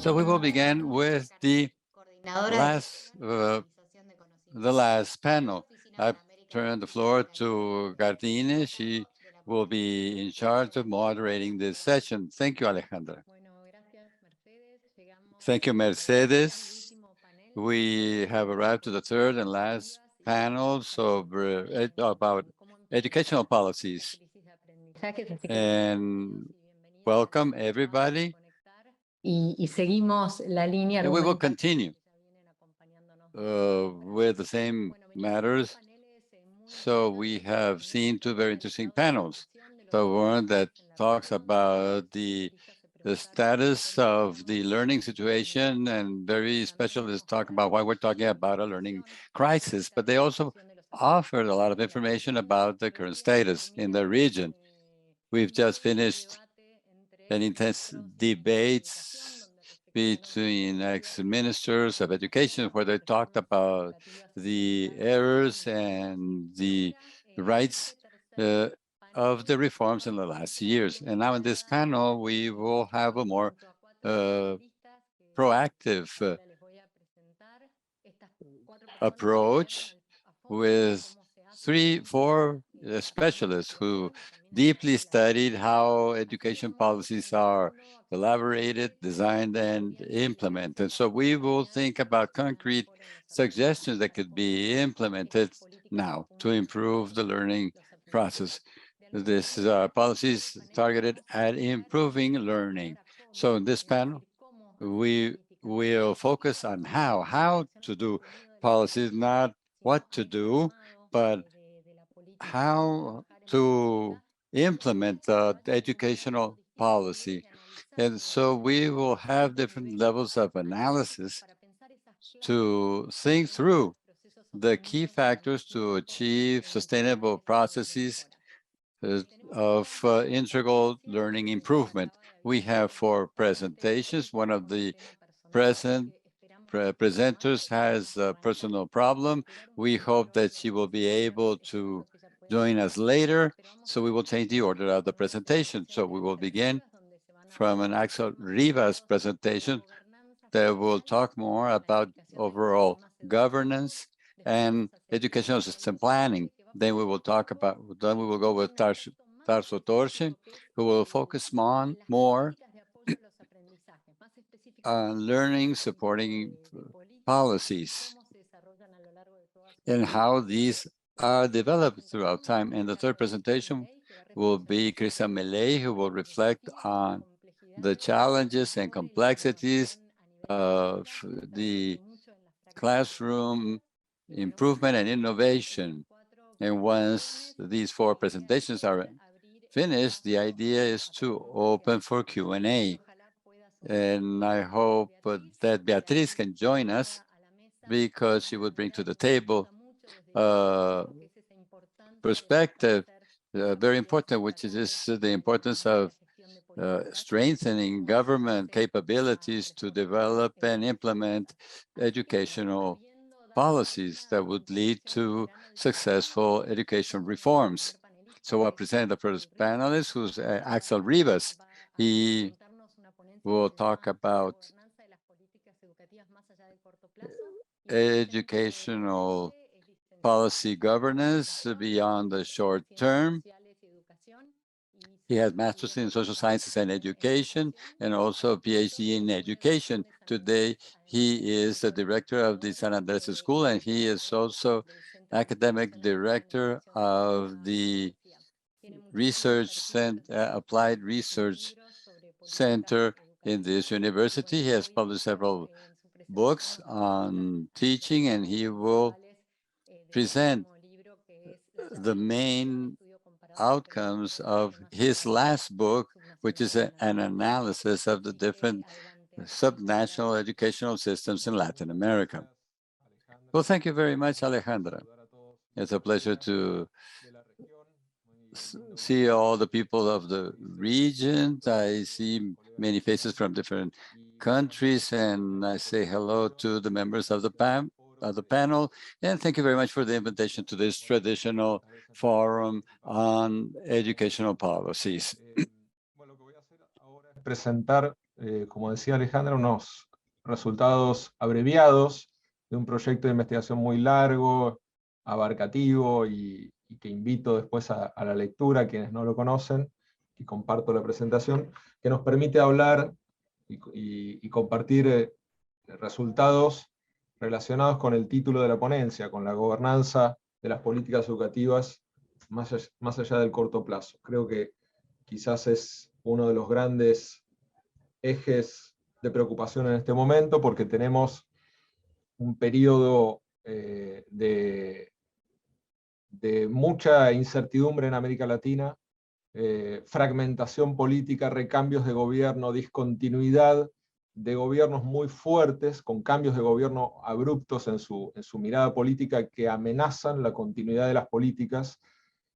So we will begin with the last panel. I turn the floor to Cardini. She will be in charge of moderating this session. Thank you, Alejandra. Thank you, Mercedes. We have arrived to the third and last panel about educational policies. And welcome, everybody. And we will continue with the same matters. So we have seen two very interesting panels. The one that talks about the status of the learning situation, and very specialists talk about why we're talking about a learning crisis, but they also offered a lot of information about the current status in the region. We've just finished an intense debates between ex-ministers of education where they talked about the errors and the rights of the reforms in the last years. And now in this panel, we will have a more proactive approach with four specialists who deeply studied how education policies are elaborated, designed, and implemented. So we will think about concrete suggestions that could be implemented now to improve the learning process. This policies targeted at improving learning. So in this panel, we will focus on how to do policies, not what to do, but how to implement the educational policy. And so we will have different levels of analysis to think through the key factors to achieve sustainable processes of integral learning improvement. We have 4 presentations. One of the presenters has a personal problem. We hope that she will be able to join us later. So we will change the order of the presentation. So we will begin from an Axel Rivas presentation that will talk more about overall governance and educational system planning. Then we will go with Pablo Torche, who will focus more on learning supporting policies and how these are developed throughout time. And the third presentation will be Cristian Bellei, who will reflect on the challenges and complexities of the classroom improvement and innovation. And once these 4 presentations are finished, the idea is to open for Q&A. And I hope that Beatriz can join us because she would bring to the table perspective, very important, which is the importance of strengthening government capabilities to develop and implement educational policies that would lead to successful education reforms. So I'll present the first panelist, who's Axel Rivas. He will talk about educational policy governance beyond the short term. He has master's in social sciences and education, and also a PhD in education. Today, he is the director of the San Andres School, and he is also academic director of the Applied Research Center in this university. He has published several books on teaching, and he will present the main outcomes of his last book, which is an analysis of the different subnational educational systems in Latin America. Well, thank you very much, Alejandra. It's a pleasure to see all the people of the region. I see many faces from different countries, and I say hello to the members of the panel, and thank you very much for the invitation to this traditional forum on educational policies. como decía Alejandra, unos resultados abreviados de un proyecto de investigación muy largo, abarcativo y que invito después a la lectura a quienes no lo conocen, y comparto la presentación, que nos permite hablar y compartir resultados relacionados con el título de la ponencia, con la gobernanza de las políticas educativas más allá del corto plazo. Creo que quizás es uno de los grandes ejes de preocupación en este momento, porque tenemos un periodo de mucha incertidumbre en América Latina, fragmentación política, recambios de gobierno, discontinuidad de gobiernos muy fuertes, con cambios de gobierno abruptos en su mirada política que amenazan la continuidad de las políticas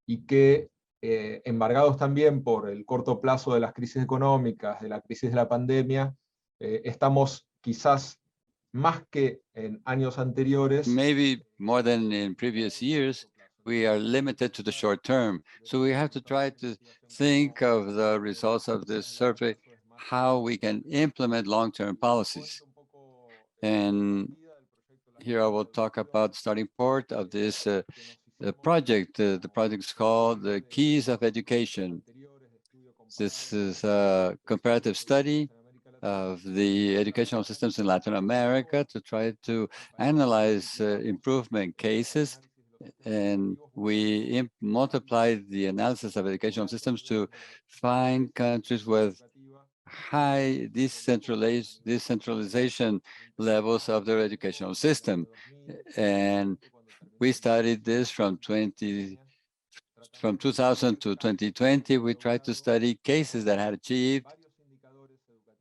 y que, embargados también por el corto plazo de las crisis económicas, de la crisis de la pandemia, estamos quizás más que en años anteriores. Maybe more than in previous years, we are limited to the short term. So we have to try to think of the results of this survey, how we can implement long-term policies. And here I will talk about the starting point of this project. The project is called the Keys of Education. This is a comparative study of the educational systems in Latin America to try to analyze improvement cases. And we multiplied the analysis of educational systems to find countries with high decentralization levels of their educational system. And we studied this from 2000 to 2020. We tried to study cases that had achieved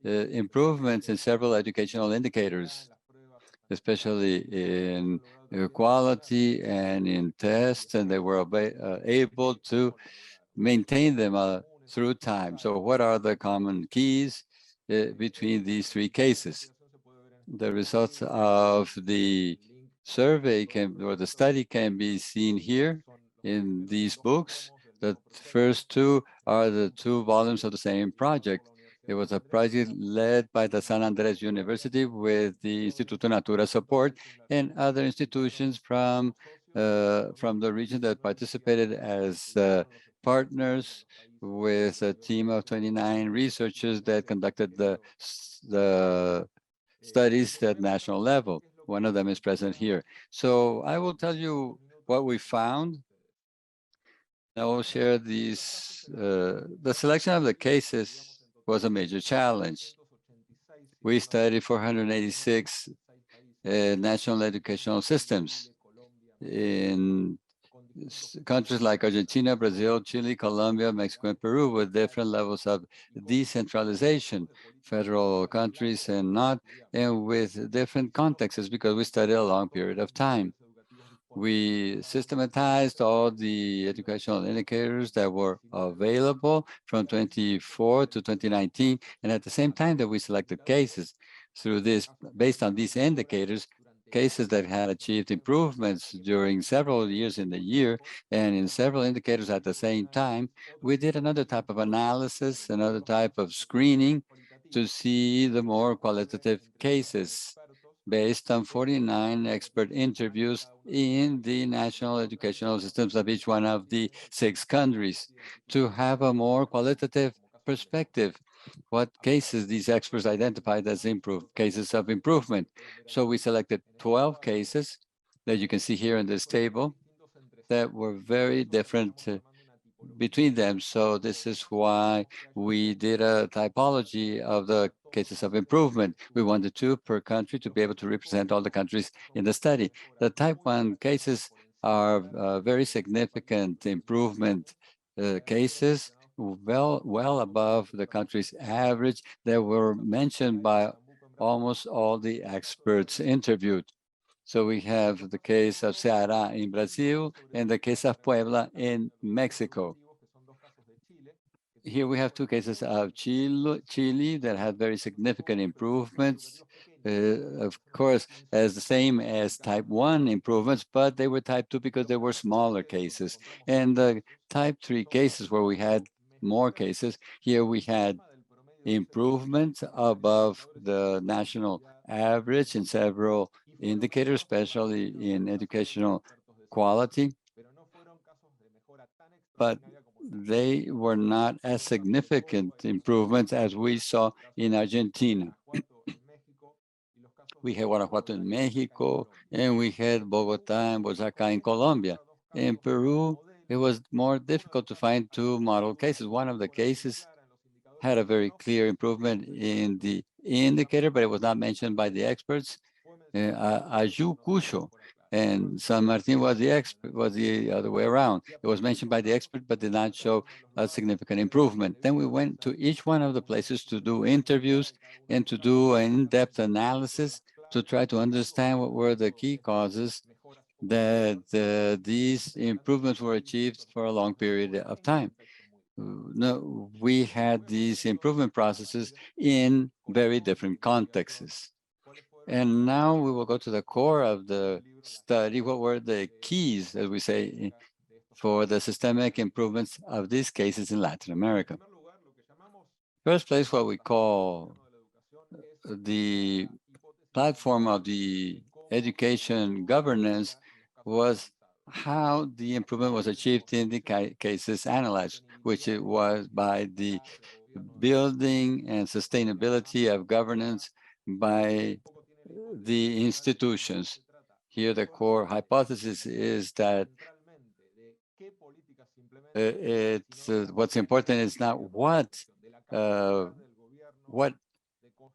improvements in several educational indicators, especially in quality and in tests, and they were able to maintain them through time. So what are the common keys between these three cases? The results of the survey or the study can be seen here in these books. The first two are the two volumes of the same project. It was a project led by the San Andres University with the Instituto Natura support and other institutions from the region that participated as partners, with a team of 29 researchers that conducted the studies at national level. One of them is present here. So I will tell you what we found. I will share these. The selection of the cases was a major challenge. We studied 486 national educational systems in countries like Argentina, Brazil, Chile, Colombia, Mexico, and Peru, with different levels of decentralization, federal countries and not, and with different contexts, because we studied a long period of time. We systematized all the educational indicators that were available from 24 to 2019, and at the same time that we selected cases through this, based on these indicators, cases that had achieved improvements during several years in the year and in several indicators at the same time, we did another type of analysis, another type of screening to see the more qualitative cases based on 49 expert interviews in the national educational systems of each one of the 6 countries to have a more qualitative perspective. What cases these experts identified as cases of improvement. So we selected 12 cases that you can see here in this table that were very different between them. So this is why we did a typology of the cases of improvement. We wanted 2 per country to be able to represent all the countries in the study. The type 1 cases are very significant improvement cases, well above the country's average, that were mentioned by almost all the experts interviewed. So we have the case of Ceará in Brazil and the case of Puebla in Mexico. Here we have 2 cases of Chile that had very significant improvements, of course, as the same as type 1 improvements, but they were type 2 because they were smaller cases. And the type 3 cases where we had more cases, here we had improvement above the national average in several indicators, especially in educational quality, but they were not as significant improvements as we saw in Argentina. We had Guanajuato in Mexico, and we had Bogota and Boyacá in Colombia. In Peru, it was more difficult to find two model cases. One of the cases had a very clear improvement in the indicator, but it was not mentioned by the experts. Ayacucho and San Martin was the other way around. It was mentioned by the expert, but did not show a significant improvement. Then we went to each one of the places to do interviews and to do an in-depth analysis to try to understand what were the key causes that these improvements were achieved for a long period of time. No, we had these improvement processes in very different contexts. And now we will go to the core of the study. What were the keys, as we say, for the systemic improvements of these cases in Latin America? First place, what we call the platform of the education governance was how the improvement was achieved in the cases analyzed, which it was by the building and sustainability of governance by the institutions. Here, the core hypothesis is that what's important is not what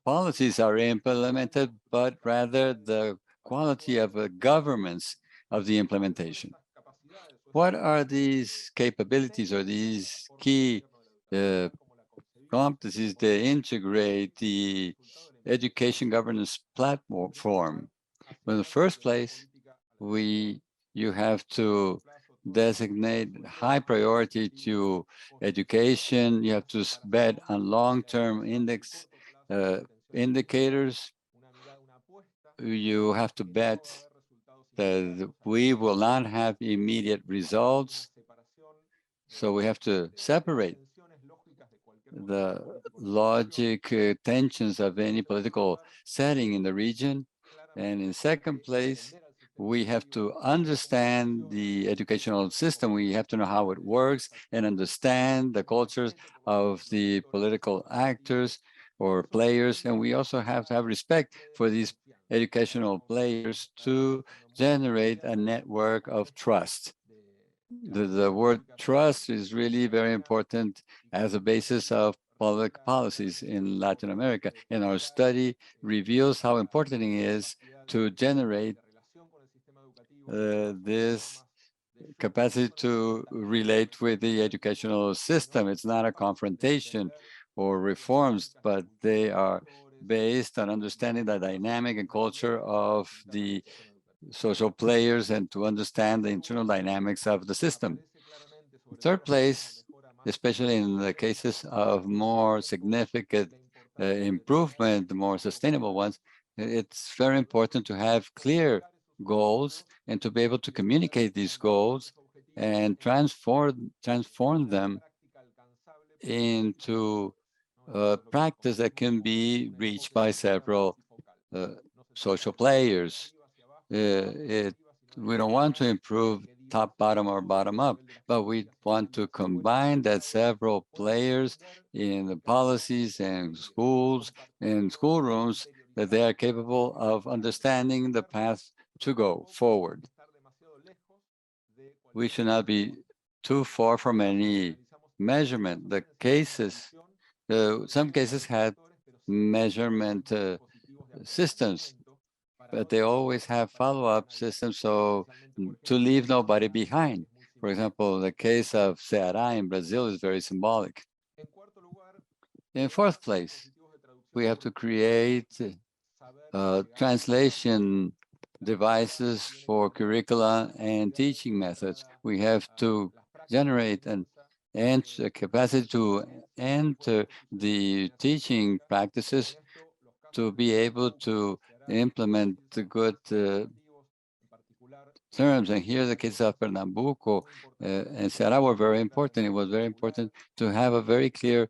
policies are implemented, but rather the quality of the governance of the implementation. What are these capabilities or these key competencies that integrate the education governance platform? Well, in the first place, you have to designate high priority to education. You have to bet on long-term indicators. You have to bet that we will not have immediate results. So we have to separate the logic tensions of any political setting in the region. And in second place, we have to understand the educational system. We have to know how it works and understand the cultures of the political actors or players. And we also have to have respect for these educational players to generate a network of trust. The word trust is really very important as a basis of public policies in Latin America. And our study reveals how important it is to generate this capacity to relate with the educational system. It's not a confrontation or reforms, but they are based on understanding the dynamic and culture of the social players and to understand the internal dynamics of the system. Third place, especially in the cases of more significant improvement, the more sustainable ones, it's very important to have clear goals and to be able to communicate these goals and transform them into practice that can be reached by several social players. We don't want to improve top, bottom, or bottom up, but we want to combine that several players in the policies and schools and schoolrooms that they are capable of understanding the path to go forward. We should not be too far from any measurement. The cases, some cases had measurement systems, but they always have follow-up systems so to leave nobody behind. For example, the case of Ceará in Brazil is very symbolic. In fourth place, we have to create translation devices for curricula and teaching methods. We have to generate a capacity to enter the teaching practices to be able to implement the good terms. And here the case of Pernambuco and Ceará were very important. It was very important to have a very clear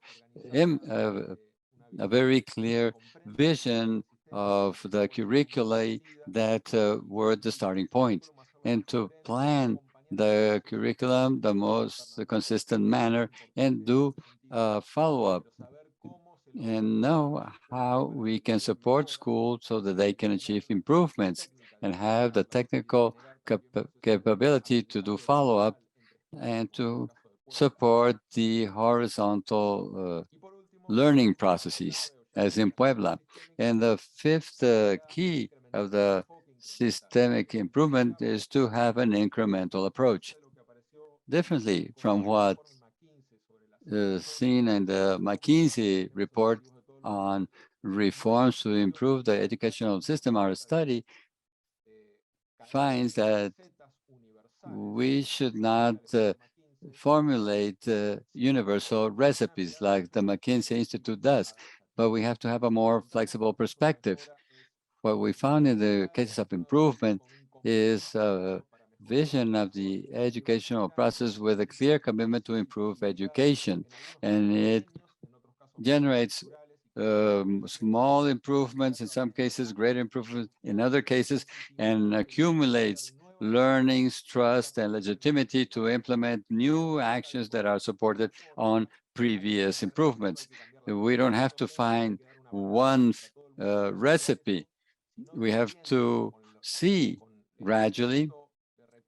a very clear vision of the curricula that were the starting point, and to plan the curriculum the most consistent manner and do follow-up and know how we can support schools so that they can achieve improvements and have the technical capability to do follow-up and to support the horizontal learning processes, as in Puebla. And the fifth key of the systemic improvement is to have an incremental approach. Differently from what seen in the McKinsey report on reforms to improve the educational system, our study finds that we should not formulate universal recipes like the McKinsey Institute does, but we have to have a more flexible perspective. What we found in the cases of improvement is a vision of the educational process with a clear commitment to improve education, and it generates small improvements, in some cases, greater improvements in other cases, and accumulates learnings, trust, and legitimacy to implement new actions that are supported on previous improvements. We don't have to find one recipe. We have to see gradually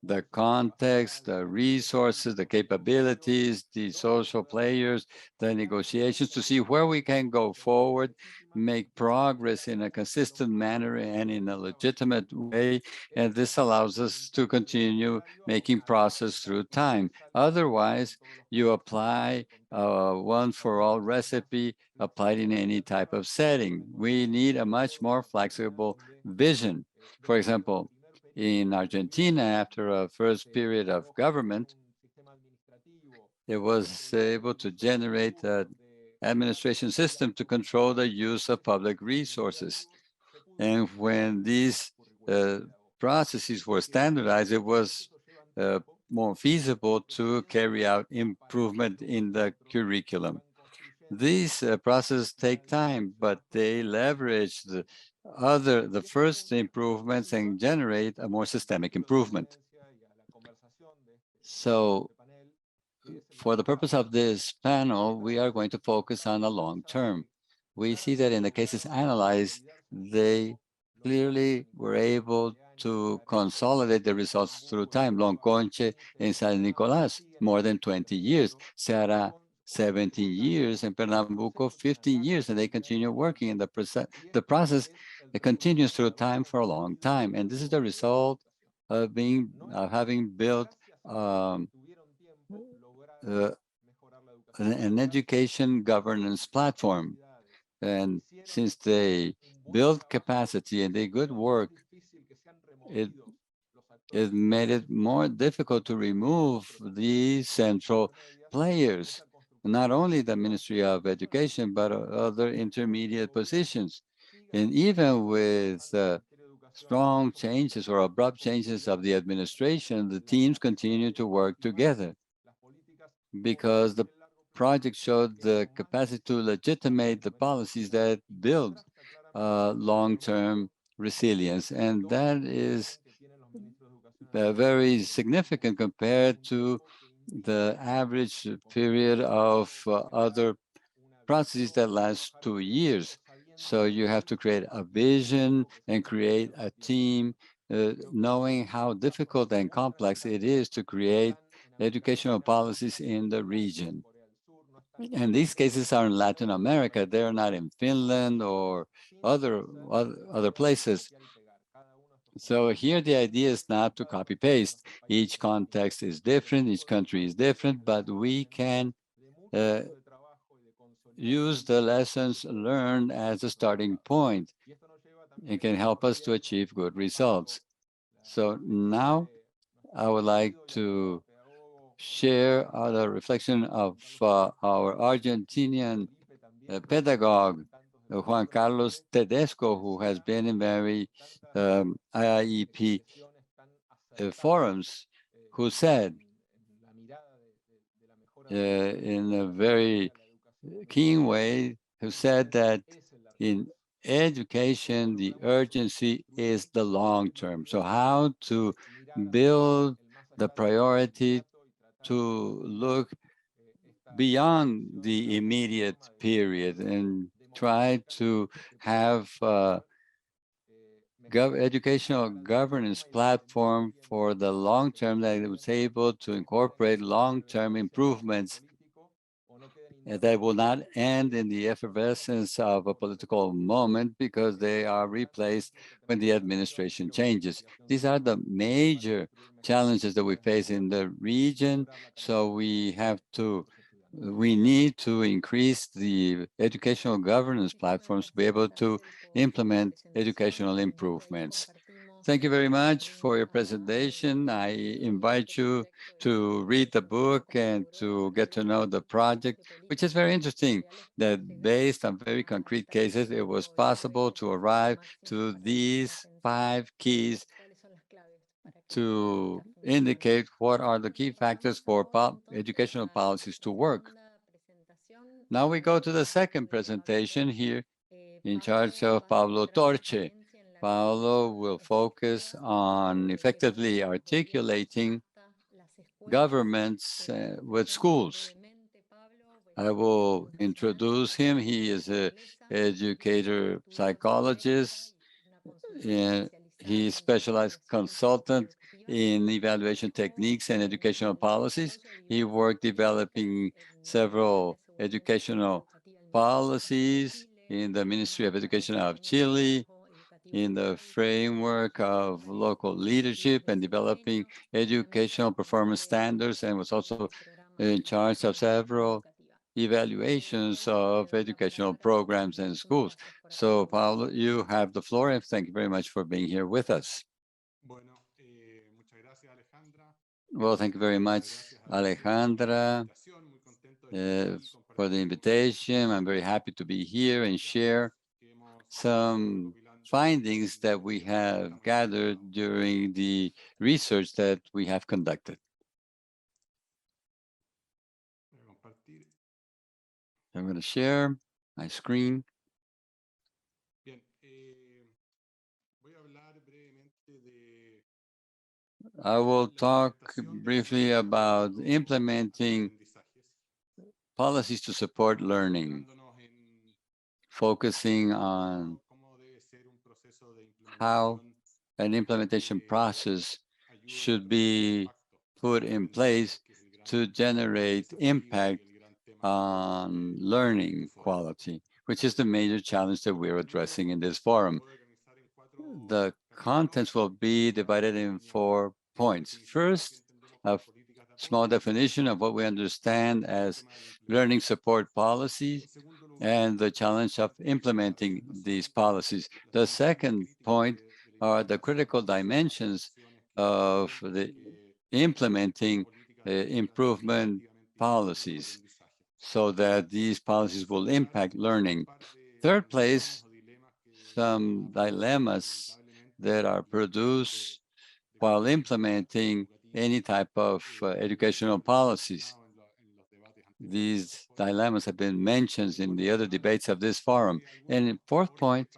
the context, the resources, the capabilities, the social players, the negotiations to see where we can go forward, make progress in a consistent manner and in a legitimate way. And this allows us to continue making progress through time. Otherwise, you apply a one-for-all recipe applied in any type of setting. We need a much more flexible vision. For example, in Argentina, after a first period of government, it was able to generate an administration system to control the use of public resources. And when these processes were standardized, it was more feasible to carry out improvement in the curriculum. These processes take time, but they leverage the first improvements and generate a more systemic improvement. So for the purpose of this panel, we are going to focus on the long term. We see that in the cases analyzed, they clearly were able to consolidate the results through time. Lonconche and San Nicolas, more than 20 years. Ceará, 17 years, and Pernambuco, 15 years, and they continue working. And the process it continues through time for a long time. And this is the result of having built an education governance platform. And since they built capacity and they good work, it made it more difficult to remove the central players, not only the Ministry of Education, but other intermediate positions. And even with strong changes or abrupt changes of the administration, the teams continue to work together because the project showed the capacity to legitimate the policies that build long-term resilience. And that is very significant compared to the average period of other processes that last 2 years. So you have to create a vision and create a team, knowing how difficult and complex it is to create educational policies in the region. And these cases are in Latin America. They're not in Finland or other places. So here the idea is not to copy paste. Each context is different, each country is different, but we can use the lessons learned as a starting point. It can help us to achieve good results. So now I would like to share the reflection of our Argentinian pedagogue, Juan Carlos Tedesco, who has been in very IIEP forums, who said in a very keen way who said that in education, the urgency is the long term. So how to build the priority to look beyond the immediate period and try to have educational governance platform for the long term that was able to incorporate long-term improvements that will not end in the effervescence of a political moment because they are replaced when the administration changes. These are the major challenges that we face in the region. So we need to increase the educational governance platforms to be able to implement educational improvements. Thank you very much for your presentation. I invite you to read the book and to get to know the project, which is very interesting, that based on very concrete cases, it was possible to arrive to these 5 keys to indicate what are the key factors for educational policies to work. Now we go to the second presentation here in charge of Pablo Torche. Pablo will focus on effectively articulating governments with schools. I will introduce him. He is an educator psychologist, and he is specialized consultant in evaluation techniques and educational policies. He worked developing several educational policies in the Ministry of Education of Chile, in the framework of local leadership and developing educational performance standards, and was also in charge of several evaluations of educational programs and schools. So, Pablo, you have the floor, and thank you very much for being here with us. Well, thank you very much, Alejandra, for the invitation. I'm very happy to be here and share some findings that we have gathered during the research that we have conducted. I'm going to share my screen. I will talk briefly about implementing policies to support learning, focusing on how an implementation process should be put in place to generate impact on learning quality, which is the major challenge that we're addressing in this forum. The contents will be divided in 4 points. First, a small definition of what we understand as learning support policies and the challenge of implementing these policies. The second point are the critical dimensions of the implementing improvement policies so that these policies will impact learning. Third place, some dilemmas that are produced while implementing any type of educational policies. These dilemmas have been mentioned in the other debates of this forum. And in fourth point,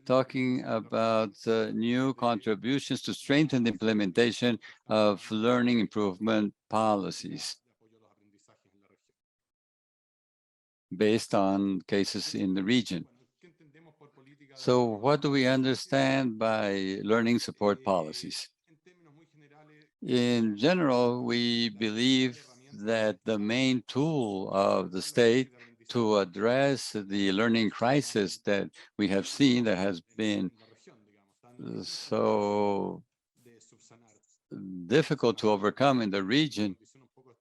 talking about new contributions to strengthen the implementation of learning improvement policies based on cases in the region. So what do we understand by learning support policies? In general, we believe that the main tool of the state to address the learning crisis that we have seen that has been so difficult to overcome in the region,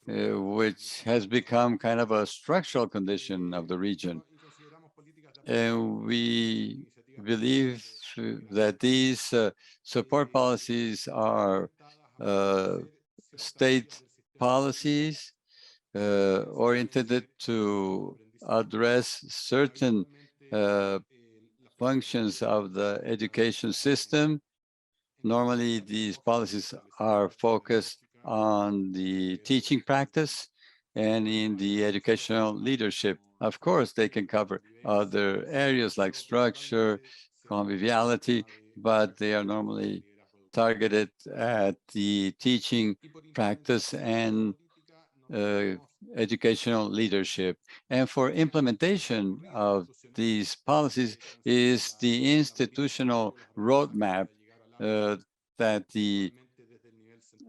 which has become kind of a structural condition of the region. And we believe that these support policies are state policies oriented to address certain functions of the education system. Normally, these policies are focused on the teaching practice, and in the educational leadership. Of course, they can cover other areas like structure, conviviality, but they are normally targeted at the teaching practice and uh, educational leadership. And for implementation of these policies is the institutional roadmap uh, that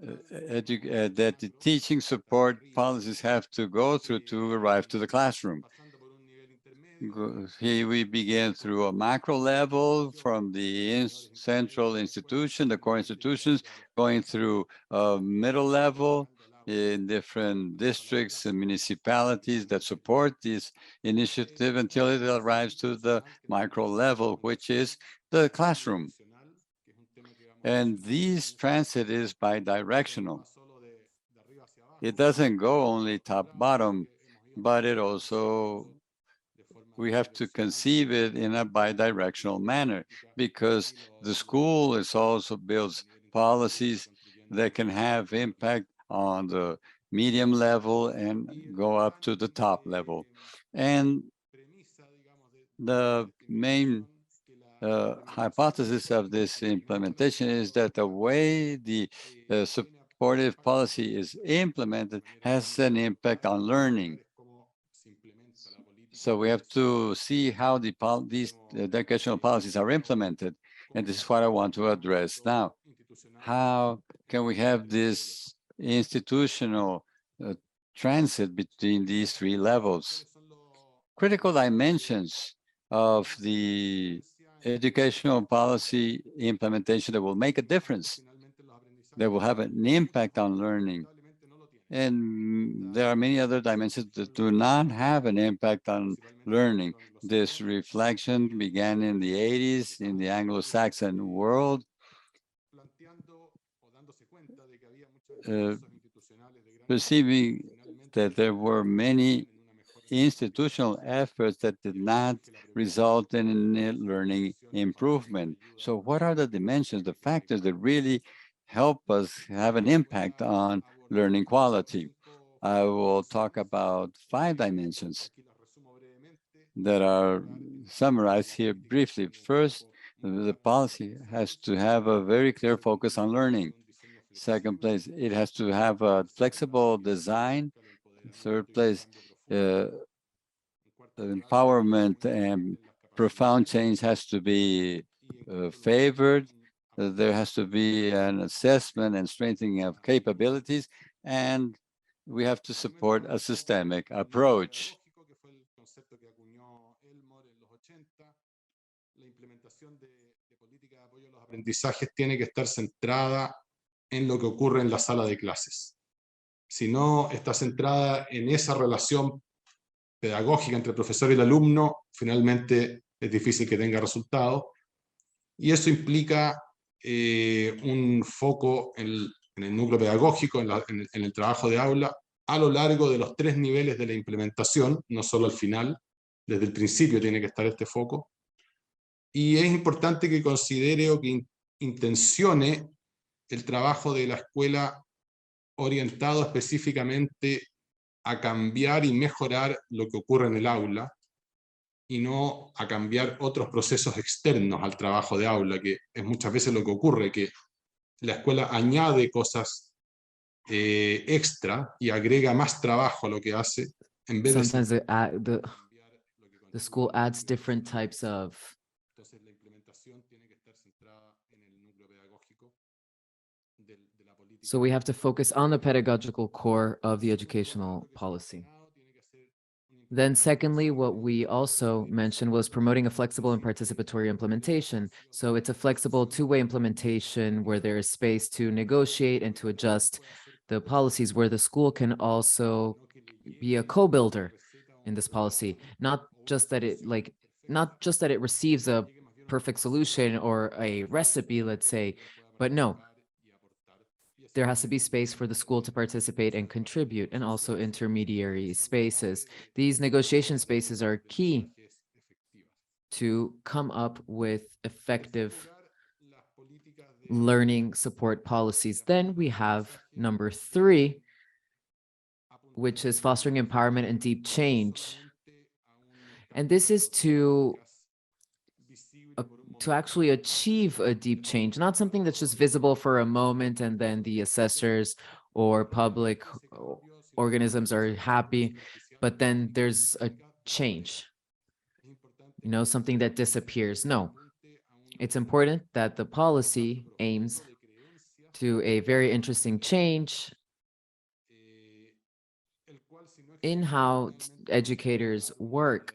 that the teaching support policies have to go through to arrive to the classroom. Here we begin through a macro level from the central institution, the core institutions, going through a middle level in different districts and municipalities that support this initiative until it arrives to the micro level, which is the classroom. And this transit is bidirectional. It doesn't go only top bottom, but it also, we have to conceive it in a bidirectional manner, because the school is also builds policies that can have impact on the medium level and go up to the top level. And the main hypothesis of this implementation is that the way the supportive policy is implemented has an impact on learning. So we have to see how these educational policies are implemented. And this is what I want to address now. How can we have this institutional transit between these three levels? Critical dimensions of the educational policy implementation that will make a difference, that will have an impact on learning. And there are many other dimensions that do not have an impact on learning. This reflection began in the 80s in the Anglo-Saxon world, perceiving that there were many institutional efforts that did not result in learning improvement. So what are the dimensions, the factors that really help us have an impact on learning quality? I will talk about 5 dimensions that are summarized here briefly. First, the policy has to have a very clear focus on learning. Second place, it has to have a flexible design. Third place, empowerment and profound change has to be favored. There has to be an assessment and strengthening of capabilities, and we have to support a systemic approach. Aprendizajes tiene que estar centrada en lo que ocurre en la sala de clases. Si no está centrada en esa relación pedagógica entre el profesor y el alumno, finalmente es difícil que tenga resultados. Y eso implica un foco en el núcleo pedagógico, en el trabajo de aula, a lo largo de los 3 niveles de la implementación, no solo al final, desde el principio tiene que estar este foco. Y es importante que considere o que intencione el trabajo de la escuela orientado específicamente a cambiar y mejorar lo que ocurre en el aula, y no a cambiar otros procesos externos al trabajo de aula, que es muchas veces lo que ocurre, que la escuela añade cosas extra y agrega más trabajo a lo que hace, en vez Sometimes de the school adds different types of Entonces la implementación tiene que estar centrada en el núcleo pedagógico de la política. So we have to focus on the pedagogical core of the educational policy. Then secondly, what we also mentioned was promoting a flexible and participatory implementation. So it's a flexible two-way implementation where there is space to negotiate and to adjust the policies, where the school can also be a co-builder in this policy, not just that it receives a perfect solution or a recipe, let's say, but no, there has to be space for the school to participate and contribute, and also intermediary spaces. These negotiation spaces are key to come up with effective learning support policies. Then we have number 3, which is fostering empowerment and deep change. And this is to actually achieve a deep change, not something that's just visible for a moment and then the assessors or public organisms are happy, but then there's a change, something that disappears. No, it's important that the policy aims to a very interesting change in how educators work.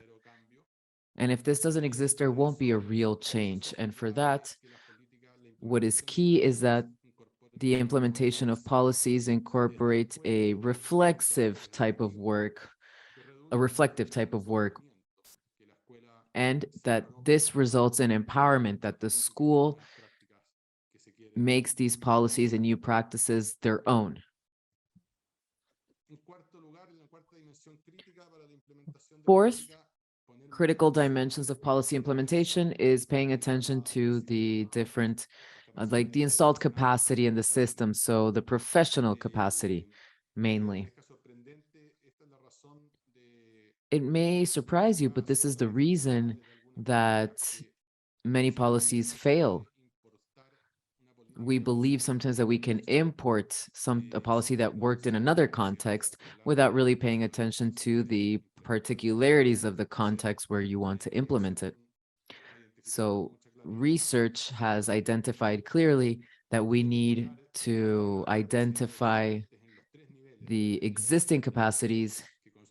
And if this doesn't exist, there won't be a real change. And for that, what is key is that the implementation of policies incorporates a reflexive type of work, a reflective type of work, and that this results in empowerment, that the school makes these policies and new practices their own. Fourth, critical dimensions of policy implementation is paying attention to the different, like the installed capacity in the system, so the professional capacity mainly. It may surprise you, but this is the reason that many policies fail. We believe sometimes that we can import a policy that worked in another context without really paying attention to the particularities of the context where you want to implement it. So research has identified clearly that we need to identify the existing capacities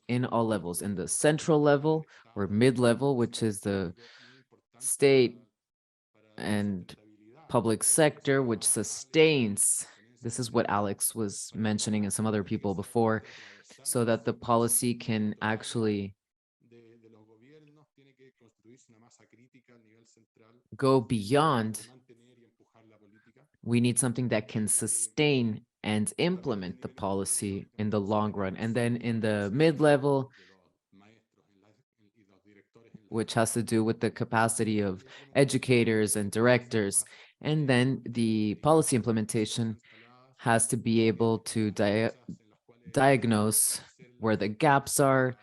in all levels, in the central level or mid-level, which is the state and public sector, which sustains. This is what Alex was mentioning and some other people before, so that the policy can actually go beyond. We need something that can sustain and implement the policy in the long run. And then in the mid-level, which has to do with the capacity of educators and directors. And then the policy implementation has to be able to diagnose where the gaps are,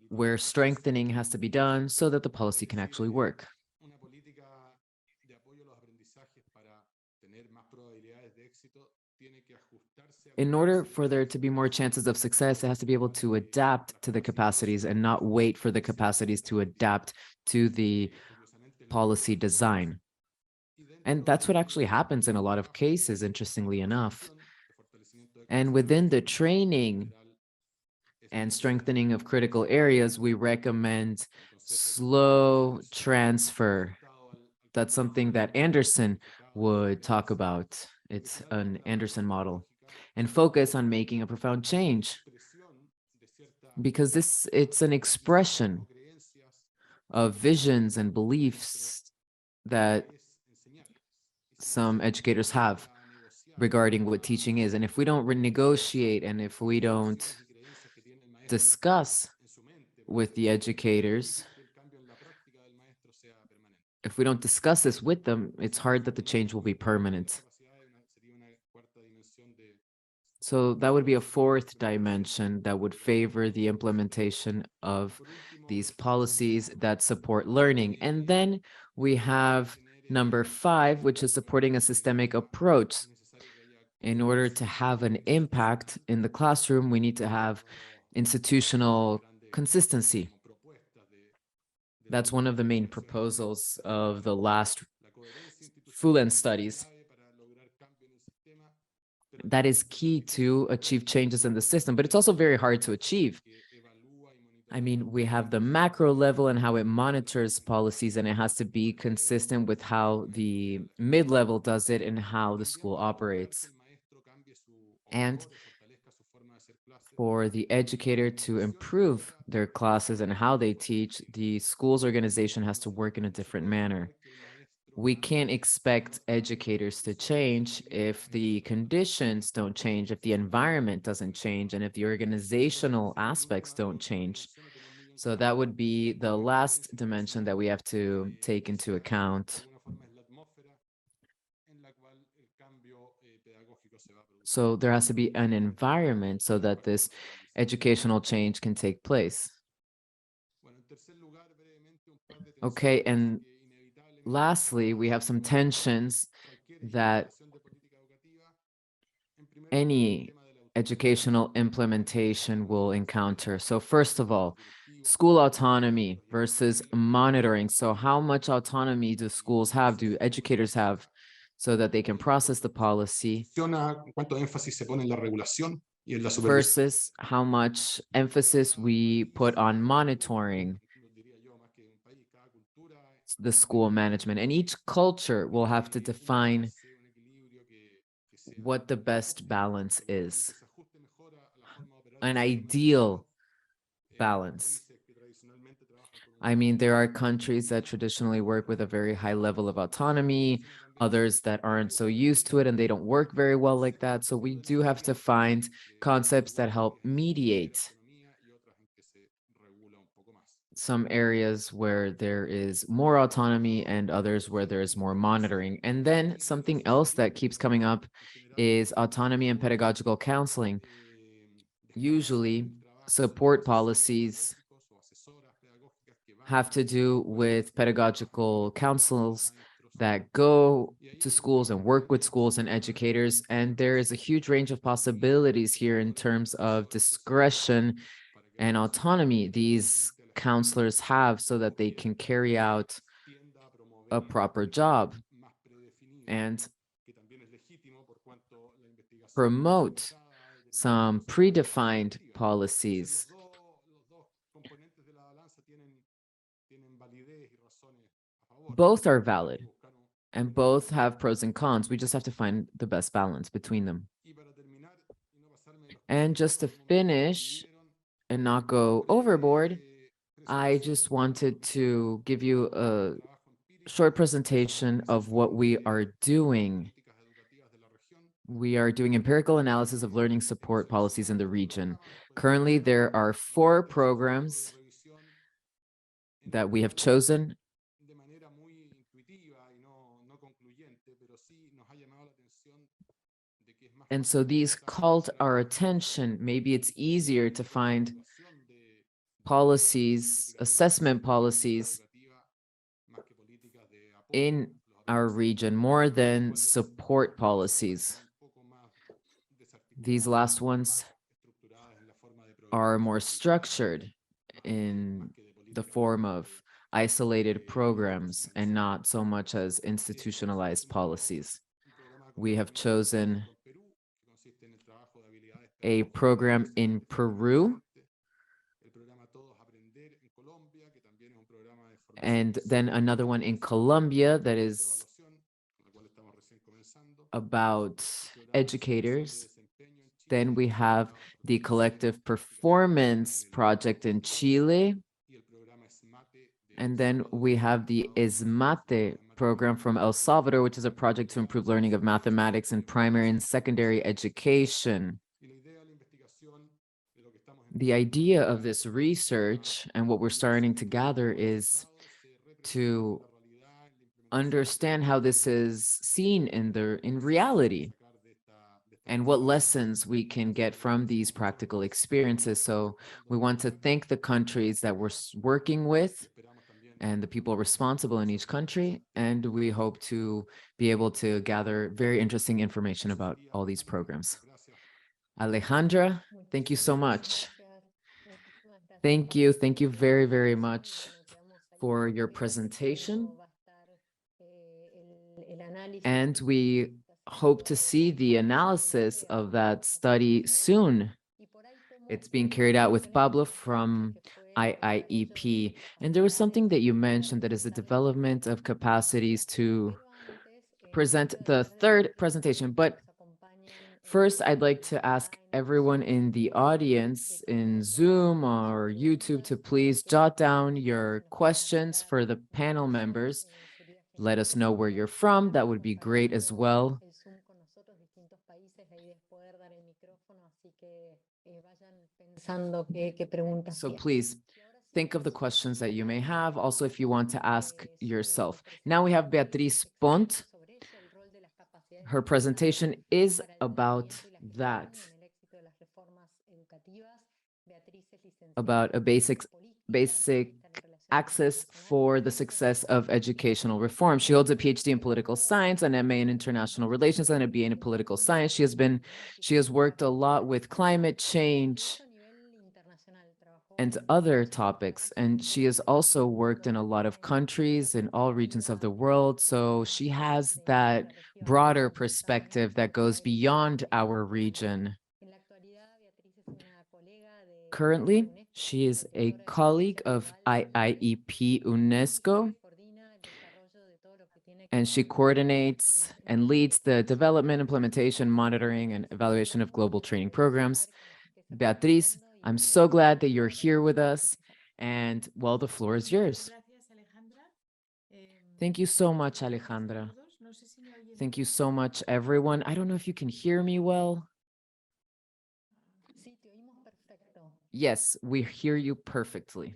where strengthening has to be done so that the policy can actually work. In order for there to be more chances of success, it has to be able to adapt to the capacities and not wait for the capacities to adapt to the policy design. And that's what actually happens in a lot of cases, interestingly enough. And within the training and strengthening of critical areas, we recommend slow transfer. That's something that Anderson would talk about. It's an Anderson model. And focus on making a profound change, because it's an expression of visions and beliefs that some educators have regarding what teaching is. And if we don't renegotiate and if we don't discuss with the educators, if we don't discuss this with them, it's hard that the change will be permanent. So that would be a fourth dimension that would favor the implementation of these policies that support learning. And then we have number 5, which is supporting a systemic approach. In order to have an impact in the classroom, we need to have institutional consistency. That's one of the main proposals of the last Fulan studies. That is key to achieve changes in the system, but it's also very hard to achieve. I mean, we have the macro level and how it monitors policies, and it has to be consistent with how the mid-level does it and how the school operates. And for the educator to improve their classes and how they teach, the school's organization has to work in a different manner. We can't expect educators to change if the conditions don't change, if the environment doesn't change, and if the organizational aspects don't change. So that would be the last dimension that we have to take into account. So there has to be an environment so that this educational change can take place. Okay, and lastly, we have some tensions that any educational implementation will encounter. So first of all, school autonomy versus monitoring. So how much autonomy do schools have, do educators have, so that they can process the policy ¿Cuánto énfasis se pone en la regulación y en la supervisión? versus how much emphasis we put on monitoring the school management? And each culture will have to define what the best balance is, an ideal balance. I mean, there are countries that traditionally work with a very high level of autonomy, others that aren't so used to it and they don't work very well like that. So we do have to find concepts that help mediate some areas where there is more autonomy and others where there is more monitoring. And then something else that keeps coming up is autonomy and pedagogical counseling. Usually, support policies have to do with pedagogical councils that go to schools and work with schools and educators. And there is a huge range of possibilities here in terms of discretion and autonomy these counselors have so that they can carry out a proper job and promote some predefined policies. Both are valid and both have pros and cons. We just have to find the best balance between them. And just to finish and not go overboard, I just wanted to give you a short presentation of what we are doing. We are doing empirical analysis of learning support policies in the region. Currently, there are 4 programs that we have chosen. And so these called our attention. Maybe it's easier to find policies, assessment policies in our region more than support policies. These last ones are more structured in the form of isolated programs and not so much as institutionalized policies. We have chosen a program in Peru, and then another one in Colombia that is about educators. Then we have the collective performance project in Chile. And then we have the ESMATE program from El Salvador, which is a project to improve learning of mathematics in primary and secondary education. The idea of this research and what we're starting to gather is to understand how this is seen in reality and what lessons we can get from these practical experiences. So we want to thank the countries that we're working with and the people responsible in each country. And we hope to be able to gather very interesting information about all these programs. Alejandra, thank you so much. Thank you. Thank you very, very much for your presentation. And we hope to see the analysis of that study soon. It's being carried out with Pablo from IIEP. And there was something that you mentioned that is the development of capacities to present the third presentation. But first, I'd like to ask everyone in the audience in Zoom or YouTube to please jot down your questions for the panel members. Let us know where you're from. That would be great as well. So please think of the questions that you may have. Also, if you want to ask yourself. Now we have Beatriz Pont. Her presentation is about that. about a basic access for the success of educational reform. She holds a PhD in political science, an MA in international relations, and a BA in political science. She has worked a lot with climate change and other topics, and she has also worked in a lot of countries in all regions of the world. So she has that broader perspective that goes beyond our region. Currently, she is a colleague of IIEP UNESCO, and she coordinates and leads the development, implementation, monitoring, and evaluation of global training programs. Beatriz, I'm so glad that you're here with us, and well, the floor is yours. Thank you so much, Alejandra. Thank you so much, everyone. I don't know if you can hear me well. Yes, we hear you perfectly.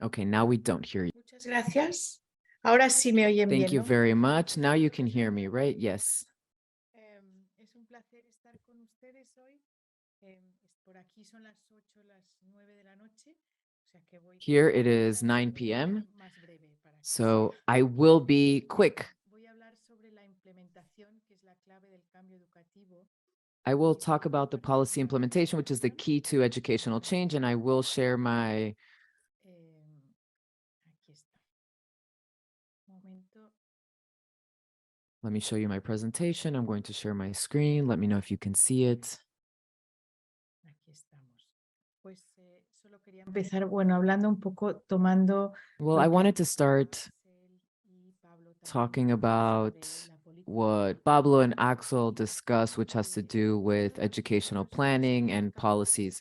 Okay, now we don't hear you. Muchas gracias. Ahora sí me oyen bien, Thank you ¿no? very much. Now you can hear me, right? Yes. Es un placer estar con ustedes hoy. Por aquí son las 8, las 9 de la noche. O sea que voy Here it is 9 p.m. más breve para que So I will be quick. Voy a hablar sobre la implementación, que es la clave del cambio educativo. I will talk about the policy implementation, which is the key to educational change, and I will share my Aquí está. Un momento. Let me show you my presentation. I'm going to share my screen. Let me know if you can see it. Aquí estamos. Pues solo quería empezar, bueno, hablando un poco, tomando. Well, I wanted to start talking about what Pablo and Axel discussed, which has to do with educational planning and policies.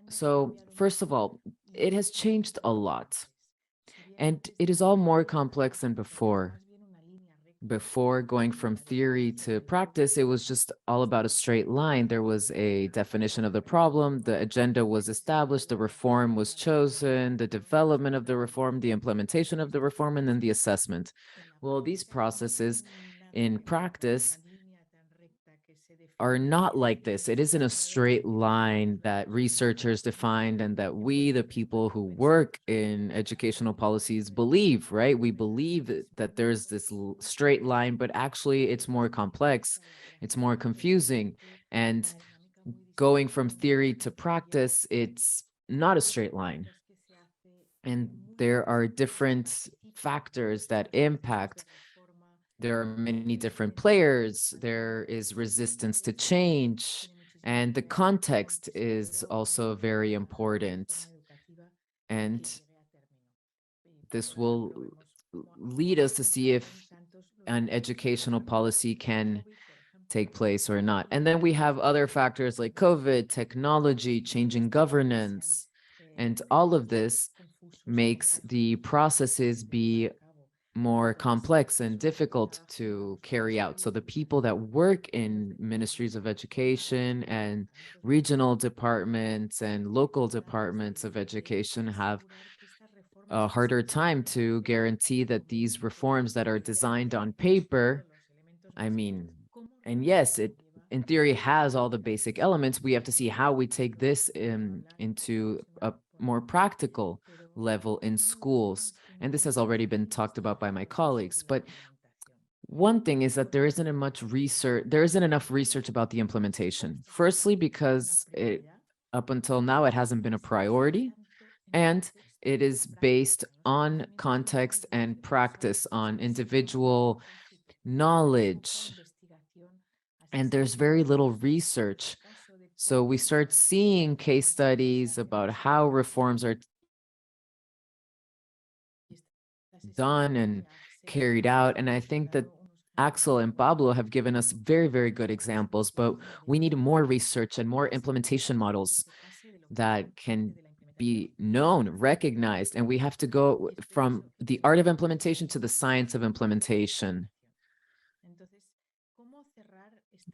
So, first of all, it has changed a lot, and it is all more complex than before. Before going from theory to practice, it was just all about a straight line. There was a definition of the problem, the agenda was established, the reform was chosen, the development of the reform, the implementation of the reform, and then the assessment. Well, these processes in practice are not like this. It isn't a straight line that researchers defined and that we, the people who work in educational policies, believe, right? We believe that there's this straight line, but actually it's more complex, it's more confusing. And going from theory to practice, it's not a straight line. And there are different factors that impact. There are many different players. There is resistance to change, and the context is also very important. And this will lead us to see if an educational policy can take place or not. And then we have other factors like COVID, technology, changing governance, and all of this makes the processes be more complex and difficult to carry out. So the people that work in ministries of education and regional departments and local departments of education have a harder time to guarantee that these reforms that are designed on paper, I mean, and yes, it in theory has all the basic elements. We have to see how we take this into a more practical level in schools. And this has already been talked about by my colleagues. But one thing is that there isn't enough research about the implementation. Firstly, because up until now, it hasn't been a priority. And it is based on context and practice, on individual knowledge. And there's very little research. So we start seeing case studies about how reforms are done and carried out. And I think that Axel and Pablo have given us very, very good examples, but we need more research and more implementation models that can be known, recognized, and we have to go from the art of implementation to the science of implementation.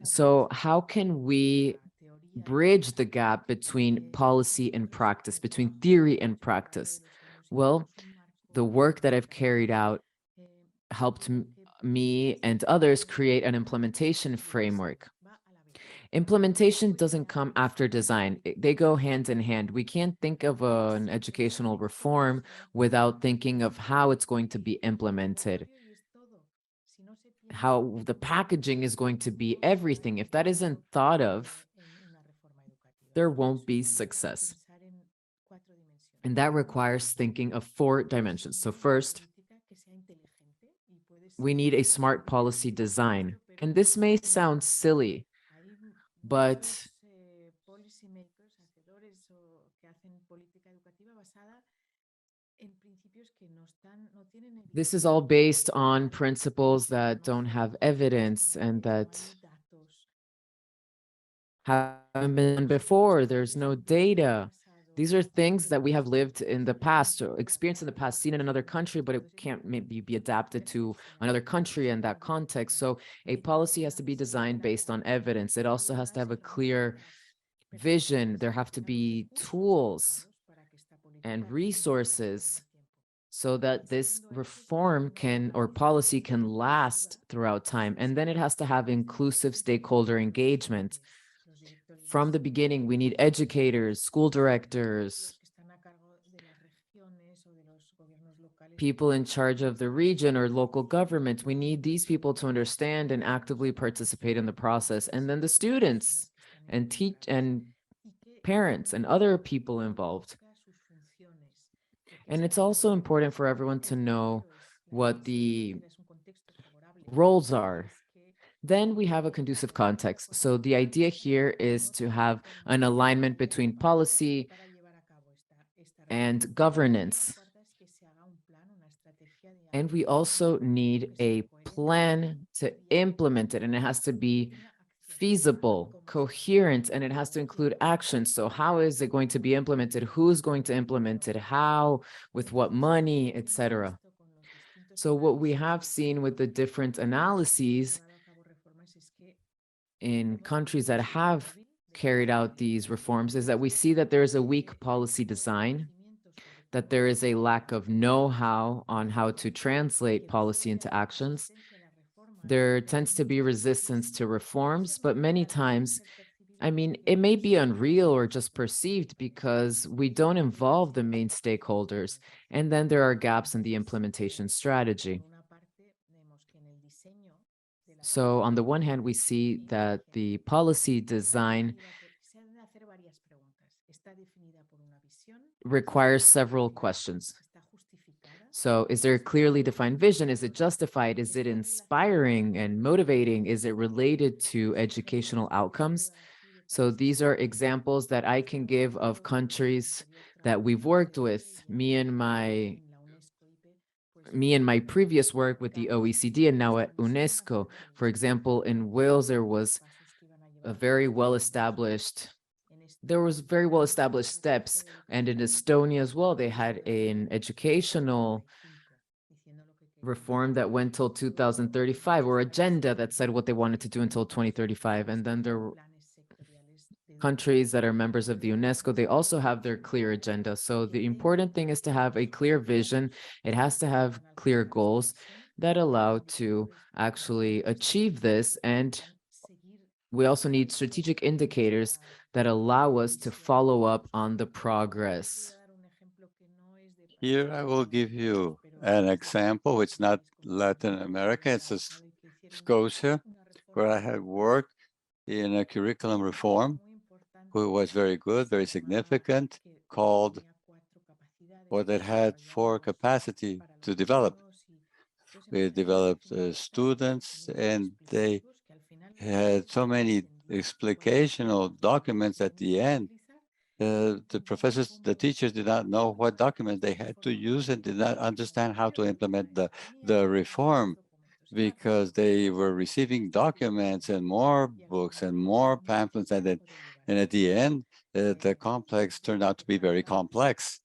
So how can we bridge the gap between policy and practice, between theory and practice? Well, the work that I've carried out helped me and others create an implementation framework. Implementation doesn't come after design. They go hand in hand. We can't think of an educational reform without thinking of how it's going to be implemented, how the packaging is going to be, everything. If that isn't thought of, there won't be success. And that requires thinking of 4 dimensions. So first, we need a smart policy design. And this may sound silly, but this is all based on principles that don't have evidence and that haven't been done before. There's no data. These are things that we have lived in the past, or experienced in the past, seen in another country, but it can't maybe be adapted to another country and that context. So a policy has to be designed based on evidence. It also has to have a clear vision. There have to be tools and resources so that this reform can, or policy can, last throughout time. And then it has to have inclusive stakeholder engagement. From the beginning, we need educators, school directors, people in charge of the region or local government. We need these people to understand and actively participate in the process. And then the students and parents and other people involved. And it's also important for everyone to know what the roles are. Then we have a conducive context. So the idea here is to have an alignment between policy and governance. And we also need a plan to implement it, and it has to be feasible, coherent, and it has to include action. So how is it going to be implemented? Who's going to implement it? How, with what money, etc. So what we have seen with the different analyses in countries that have carried out these reforms is that we see that there is a weak policy design, that there is a lack of know-how on how to translate policy into actions. There tends to be resistance to reforms, but many times, I mean, it may be unreal or just perceived because we don't involve the main stakeholders. And then there are gaps in the implementation strategy. So on the one hand, we see that the policy design requires several questions. So is there a clearly defined vision? Is it justified? Is it inspiring and motivating? Is it related to educational outcomes? So these are examples that I can give of countries that we've worked with. Me and my previous work with the OECD and now at UNESCO. For example, in Wales, there was very well-established steps. And in Estonia as well, they had an educational reform that went till 2035, or agenda that said what they wanted to do until 2035. And then there were countries that are members of the UNESCO, they also have their clear agenda. So the important thing is to have a clear vision. It has to have clear goals that allow to actually achieve this. And we also need strategic indicators that allow us to follow up on the progress. Here I will give you an example. It's not Latin America, it's Scotia, where I had worked in a curriculum reform, who was very good, very significant, called, or that had 4 capacity to develop. We developed students, and they had so many explicational documents at the end. The professors, the teachers did not know what documents they had to use and did not understand how to implement the reform, because they were receiving documents and more books and more pamphlets, and at the end, the complex turned out to be very complex.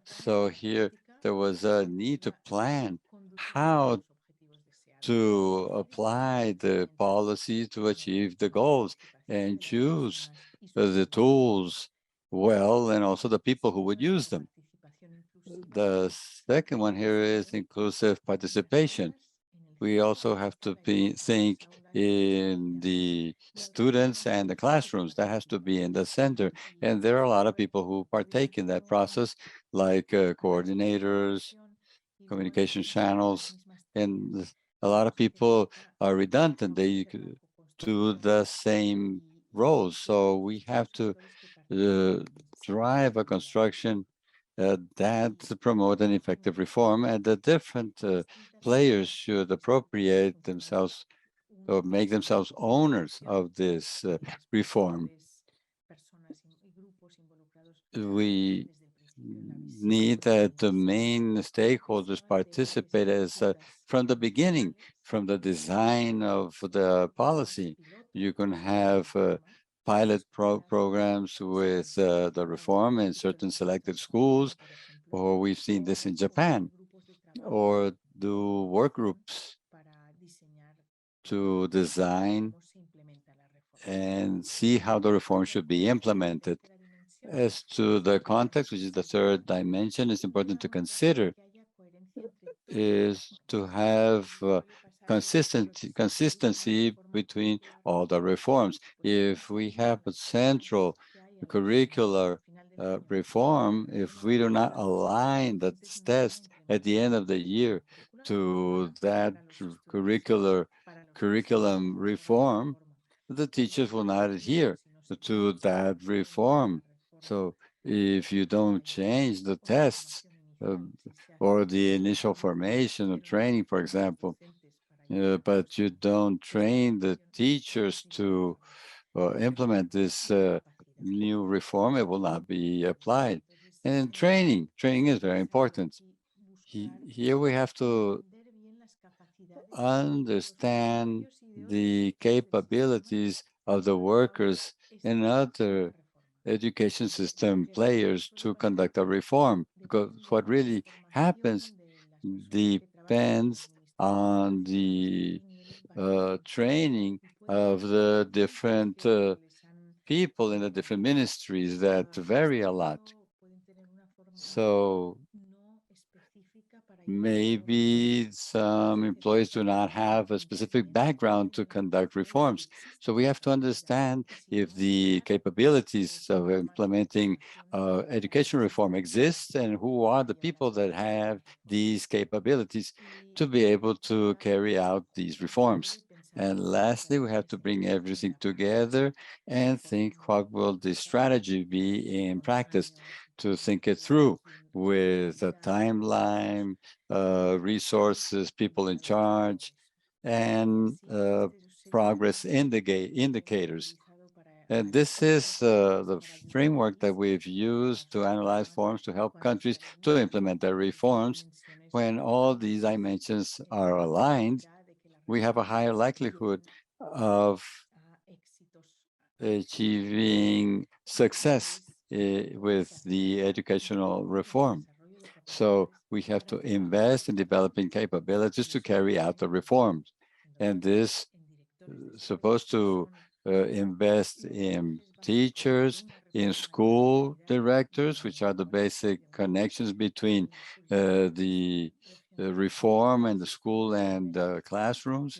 So here there was a need to plan how to apply the policy to achieve the goals and choose the tools well, and also the people who would use them. The second one here is inclusive participation. we also have to think in the students and the classrooms. That has to be in the center. And there are a lot of people who partake in that process, like coordinators, communication channels, and a lot of people are redundant. They do the same roles. So we have to drive a construction that promote an effective reform, and the different players should appropriate themselves or make themselves owners of this reform. We need that the main stakeholders participate as from the beginning, from the design of the policy. You can have pilot programs with the reform in certain selected schools, or we've seen this in Japan, or do work groups to design and see how the reform should be implemented. As to the context, which is the third dimension, it's important to consider is to have consistency between all the reforms. If we have a central curricular reform, if we do not align the test at the end of the year to that curriculum reform, the teachers will not adhere to that reform. So if you don't change the tests or the initial formation or training, for example, but you don't train the teachers to implement this new reform, it will not be applied. And training is very important. Here we have to understand the capabilities of the workers and other education system players to conduct a reform, because what really happens depends on the training of the different people in the different ministries that vary a lot. So maybe some employees do not have a specific background to conduct reforms. So we have to understand if the capabilities of implementing education reform exist and who are the people that have these capabilities to be able to carry out these reforms. And lastly, we have to bring everything together and think what will the strategy be in practice, to think it through with a timeline, resources, people in charge, and progress indicators. And this is the framework that we've used to analyze forms to help countries to implement their reforms. When all these dimensions are aligned, we have a higher likelihood of achieving success with the educational reform. So we have to invest in developing capabilities to carry out the reforms. And this is supposed to invest in teachers, in school directors, which are the basic connections between the reform and the school and classrooms,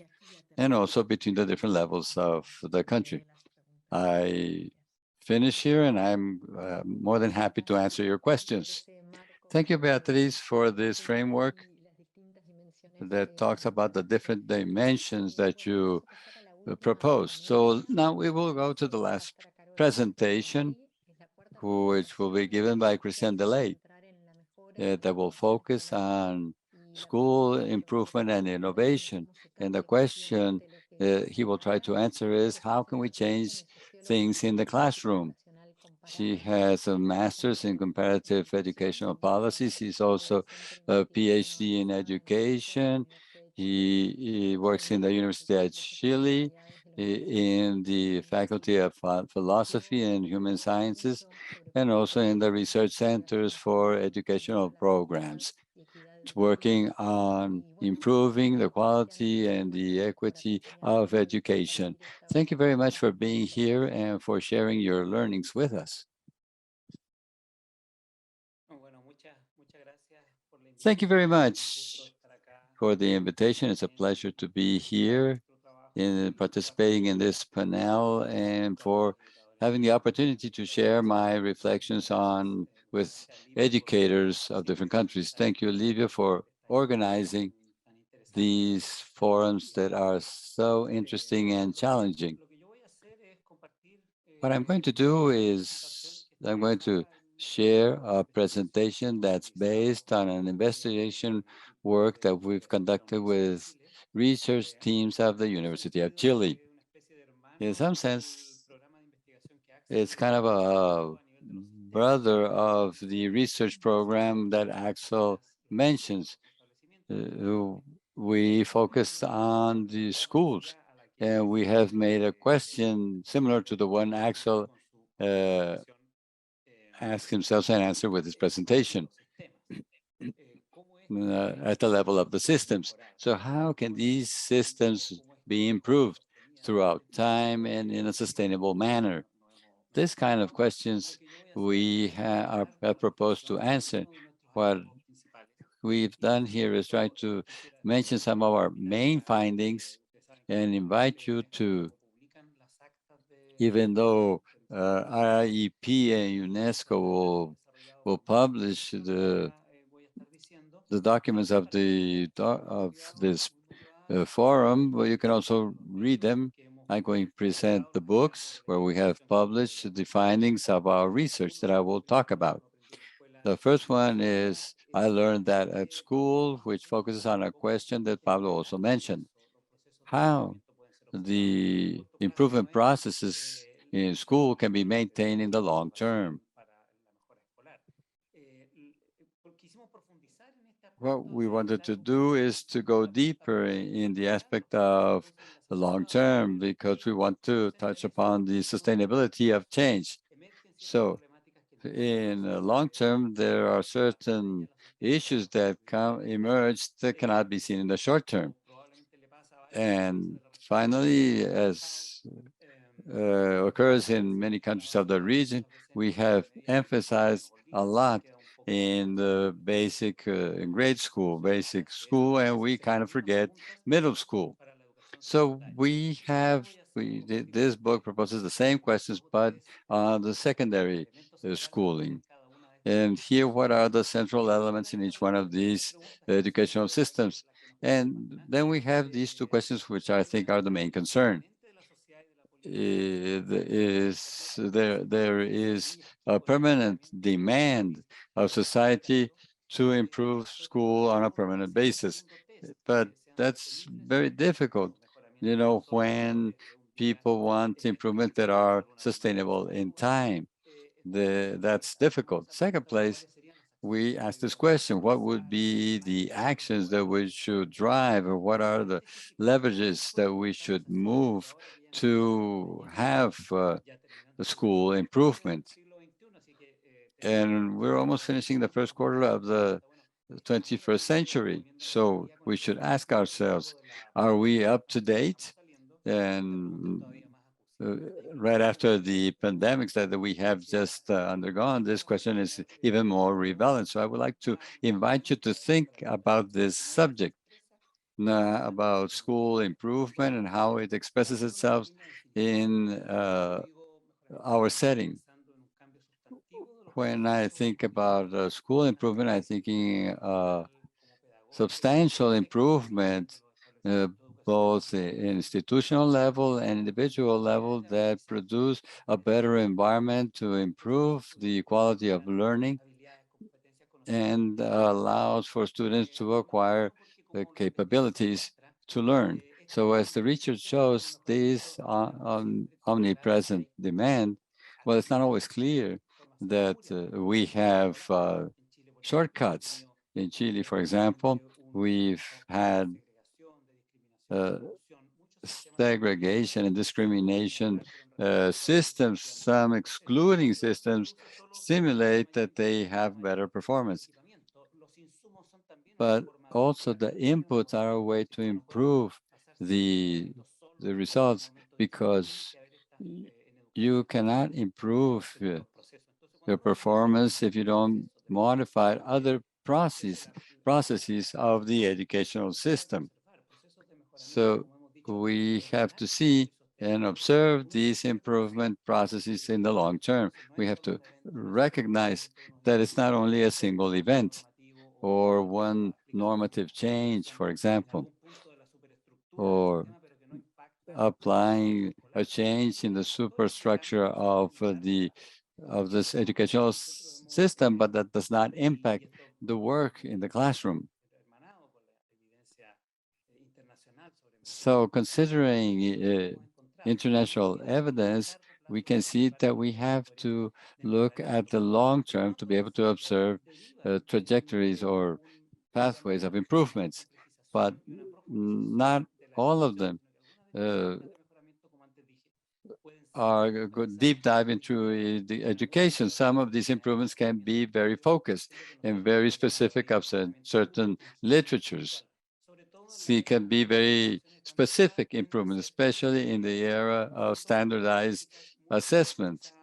and also between the different levels of the country. I finish here, and I'm more than happy to answer your questions. Thank you, Beatriz, for this framework that talks about the different dimensions that you proposed. So now we will go to the last presentation, which will be given by Cristian Bellei, that will focus on school improvement and innovation. And the question he will try to answer is, how can we change things in the classroom? She has a master's in comparative educational policies. He's also a PhD in education. He works in the University of Chile in the Faculty of Philosophy and Human Sciences, and also in the research centers for educational programs. It's working on improving the quality and the equity of education. Thank you very much for being here and for sharing your learnings with us. Thank you very much for the invitation. It's a pleasure to be here in participating in this panel and for having the opportunity to share my reflections on with educators of different countries. Thank you, Olivia, for organizing these forums that are so interesting and challenging. What I'm going to do is I'm going to share a presentation that's based on an investigation work that we've conducted with research teams of the University of Chile. In some sense, it's kind of a brother of the research program that Axel mentions. We focus on the schools, and we have made a question similar to the one Axel asked himself and answered with his presentation at the level of the systems. So how can these systems be improved throughout time and in a sustainable manner? This kind of questions we have proposed to answer. What we've done here is try to mention some of our main findings and invite you to, even though IIPE and UNESCO will publish the documents of this forum, but you can also read them. I'm going to present the books where we have published the findings of our research that I will talk about. The first one is I learned that at school, which focuses on a question that Pablo also mentioned. How the improvement processes in school can be maintained in the long term. What we wanted to do is to go deeper in the aspect of the long term because we want to touch upon the sustainability of change. So in the long term, there are certain issues that emerge that cannot be seen in the short term. And finally, as occurs in many countries of the region, we have emphasized a lot in the basic in grade school, basic school, and we kind of forget middle school. So this book proposes the same questions, but on the secondary schooling. And here, what are the central elements in each one of these educational systems? And then we have these two questions, which I think are the main concern. There is a permanent demand of society to improve school on a permanent basis, but that's very difficult, you know, when people want improvement that are sustainable in time. That's difficult. Second place, we asked this question: what would be the actions that we should drive, or what are the leverages that we should move to have the school improvement? And we're almost finishing the first quarter of the 21st century. So we should ask ourselves, are we up to date? And right after the pandemics that we have just undergone, this question is even more relevant. So I would like to invite you to think about this subject, about school improvement and how it expresses itself in our setting. When I think about school improvement, I'm thinking substantial improvement, both institutional level and individual level, that produce a better environment to improve the quality of learning and allows for students to acquire the capabilities to learn. So as the research shows, this omnipresent demand, well, it's not always clear that we have shortcuts. In Chile, for example, we've had segregation and discrimination systems, some excluding systems simulate that they have better performance. But also the inputs are a way to improve the results, because you cannot improve your performance if you don't modify other processes of the educational system. So we have to see and observe these improvement processes in the long term. We have to recognize that it's not only a single event or one normative change, for example, or applying a change in the superstructure of this educational system, but that does not impact the work in the classroom. So considering international evidence, we can see that we have to look at the long term to be able to observe trajectories or pathways of improvements, but not all of them are a good deep dive into the education. Some of these improvements can be very focused and very specific of certain literatures. See, can be very specific improvements, especially in the era of standardized assessment.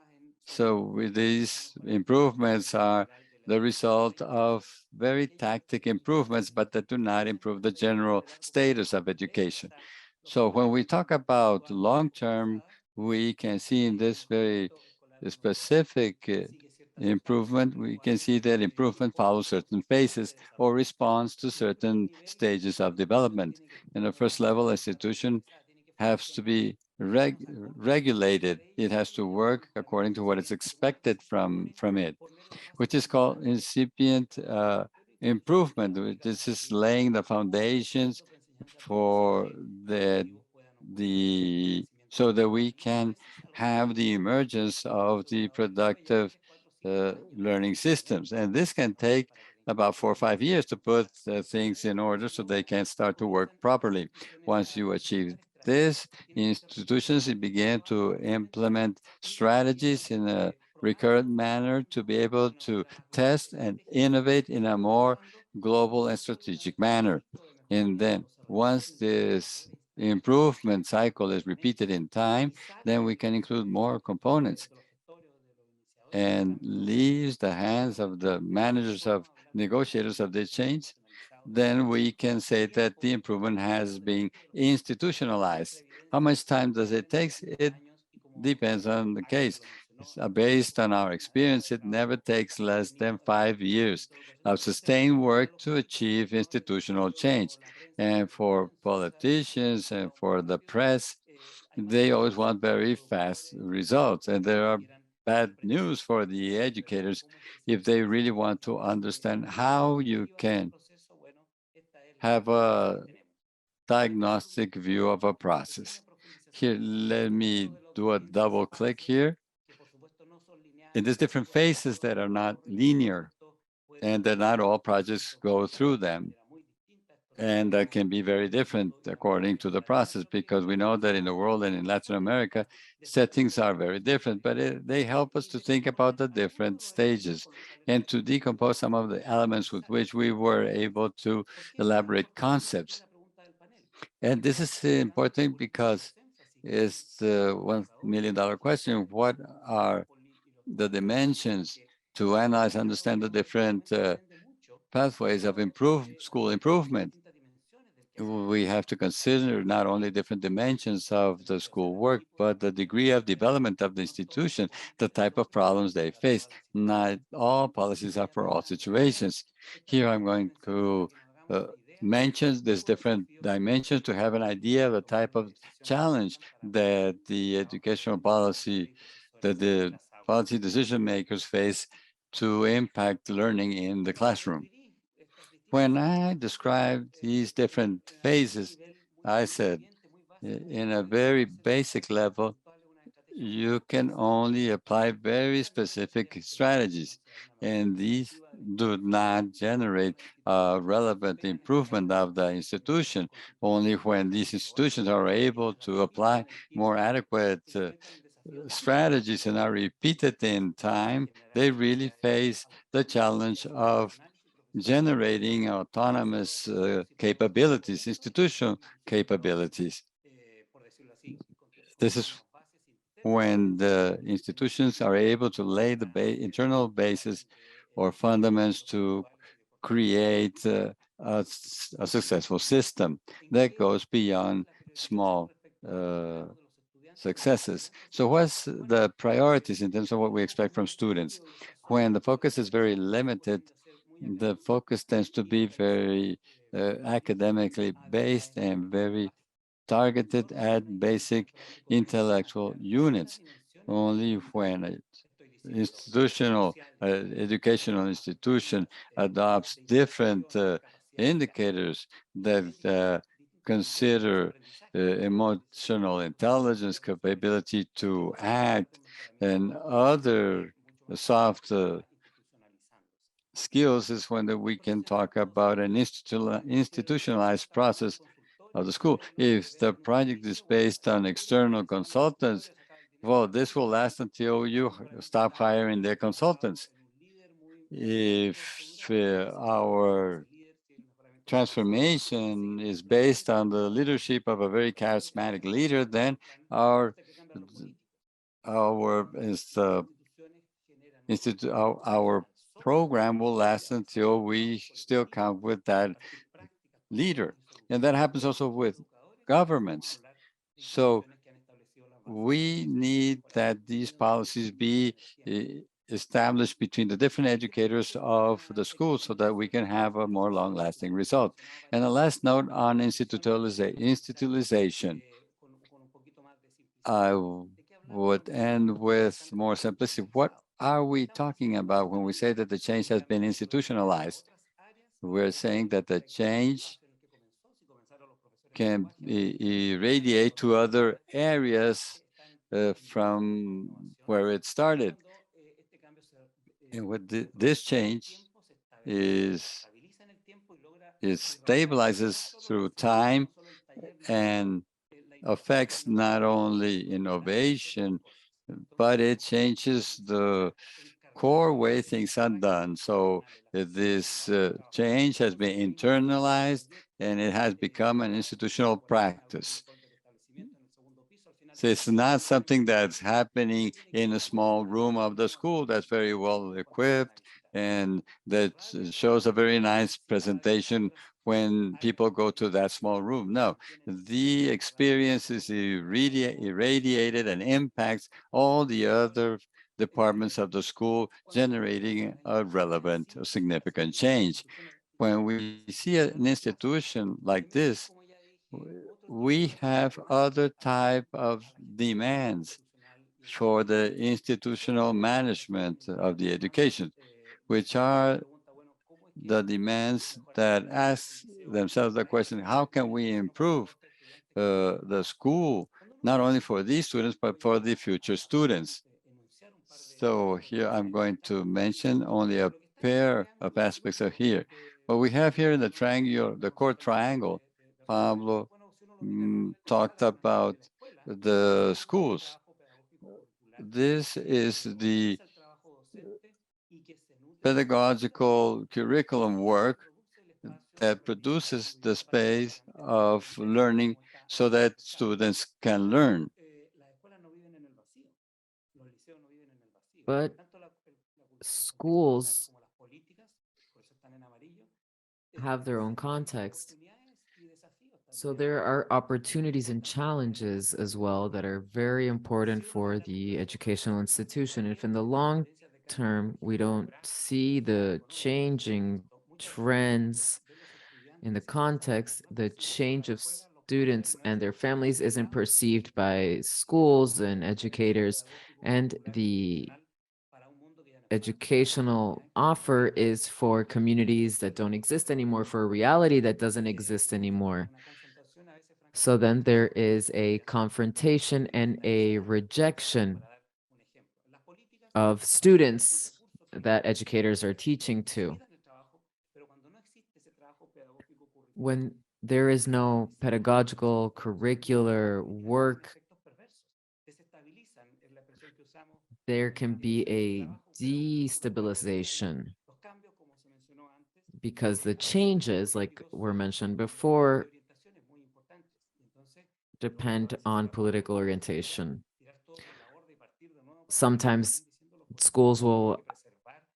So with these improvements are the result of very tactic improvements, but that do not improve the general status of education. So when we talk about long-term, we can see in this very specific improvement, we can see that improvement follows certain phases or responds to certain stages of development. In the first level, institution has to be regulated. It has to work according to what is expected from it, which is called incipient improvement. This is laying the foundations for so that we can have the emergence of the productive learning systems. And this can take about 4 or 5 years to put things in order so they can start to work properly. Once you achieve this, institutions begin to implement strategies in a recurrent manner to be able to test and innovate in a more global and strategic manner. And then once this improvement cycle is repeated in time, then we can include more components and leaves the hands of the managers of negotiators of the change, then we can say that the improvement has been institutionalized. How much time does it take? It depends on the case. Based on our experience, it never takes less than 5 years of sustained work to achieve institutional change. And for politicians and for the press, they always want very fast results. And there are bad news for the educators if they really want to understand how you can have a diagnostic view of a process. Here, let me do a double click here. In these different phases that are not linear and that not all projects go through them. And that can be very different according to the process, because we know that in the world and in Latin America, settings are very different, but they help us to think about the different stages and to decompose some of the elements with which we were able to elaborate concepts. And this is important because it's the $1 million question. What are the dimensions to analyze, understand the different pathways of school improvement? We have to consider not only different dimensions of the school work, but the degree of development of the institution, the type of problems they face. Not all policies are for all situations. Here I'm going to mention these different dimensions to have an idea of the type of challenge that the educational policy, that the policy decision makers face to impact learning in the classroom. When I described these different phases, I said, in a very basic level, you can only apply very specific strategies, and these do not generate a relevant improvement of the institution. Only when these institutions are able to apply more adequate strategies and are repeated in time, they really face the challenge of generating autonomous capabilities, institutional capabilities. This is when the institutions are able to lay the internal basis or fundaments to create a successful system that goes beyond small successes. So what's the priorities in terms of what we expect from students? When the focus is very limited, the focus tends to be very academically based and very targeted at basic intellectual units. Only when an educational institution adopts different indicators that consider emotional intelligence, capability to act, and other soft skills is when we can talk about an institutionalized process of the school. If the project is based on external consultants, well, this will last until you stop hiring their consultants. If our transformation is based on the leadership of a very charismatic leader, then our program will last until we still come with that leader. And that happens also with governments. So we need that these policies be established between the different educators of the school so that we can have a more long-lasting result. And a last note on institutionalization. I would end with more simplicity. What are we talking about when we say that the change has been institutionalized? We're saying that the change can irradiate to other areas from where it started. And what this change is, it stabilizes through time and affects not only innovation, but it changes the core way things are done. So this change has been internalized and it has become an institutional practice. So it's not something that's happening in a small room of the school that's very well equipped and that shows a very nice presentation when people go to that small room. No, the experience is irradiated and impacts all the other departments of the school, generating a relevant, significant change. When we see an institution like this, we have other type of demands for the institutional management of the education, which are the demands that ask themselves the question, how can we improve the school, not only for these students, but for the future students? So here I'm going to mention only a pair of aspects of here. What we have here in the triangle, the core triangle, Pablo talked about the schools. This is the pedagogical curriculum work that produces the space of learning so that students can learn. But schools have their own context. So there are opportunities and challenges as well that are very important for the educational institution. If in the long term, we don't see the changing trends in the context, the change of students and their families isn't perceived by schools and educators, and the educational offer is for communities that don't exist anymore, for a reality that doesn't exist anymore. So then there is a confrontation and a rejection of students that educators are teaching to. When there is no pedagogical curricular work, there can be a destabilization because the changes, like were mentioned before, depend on political orientation. Sometimes schools will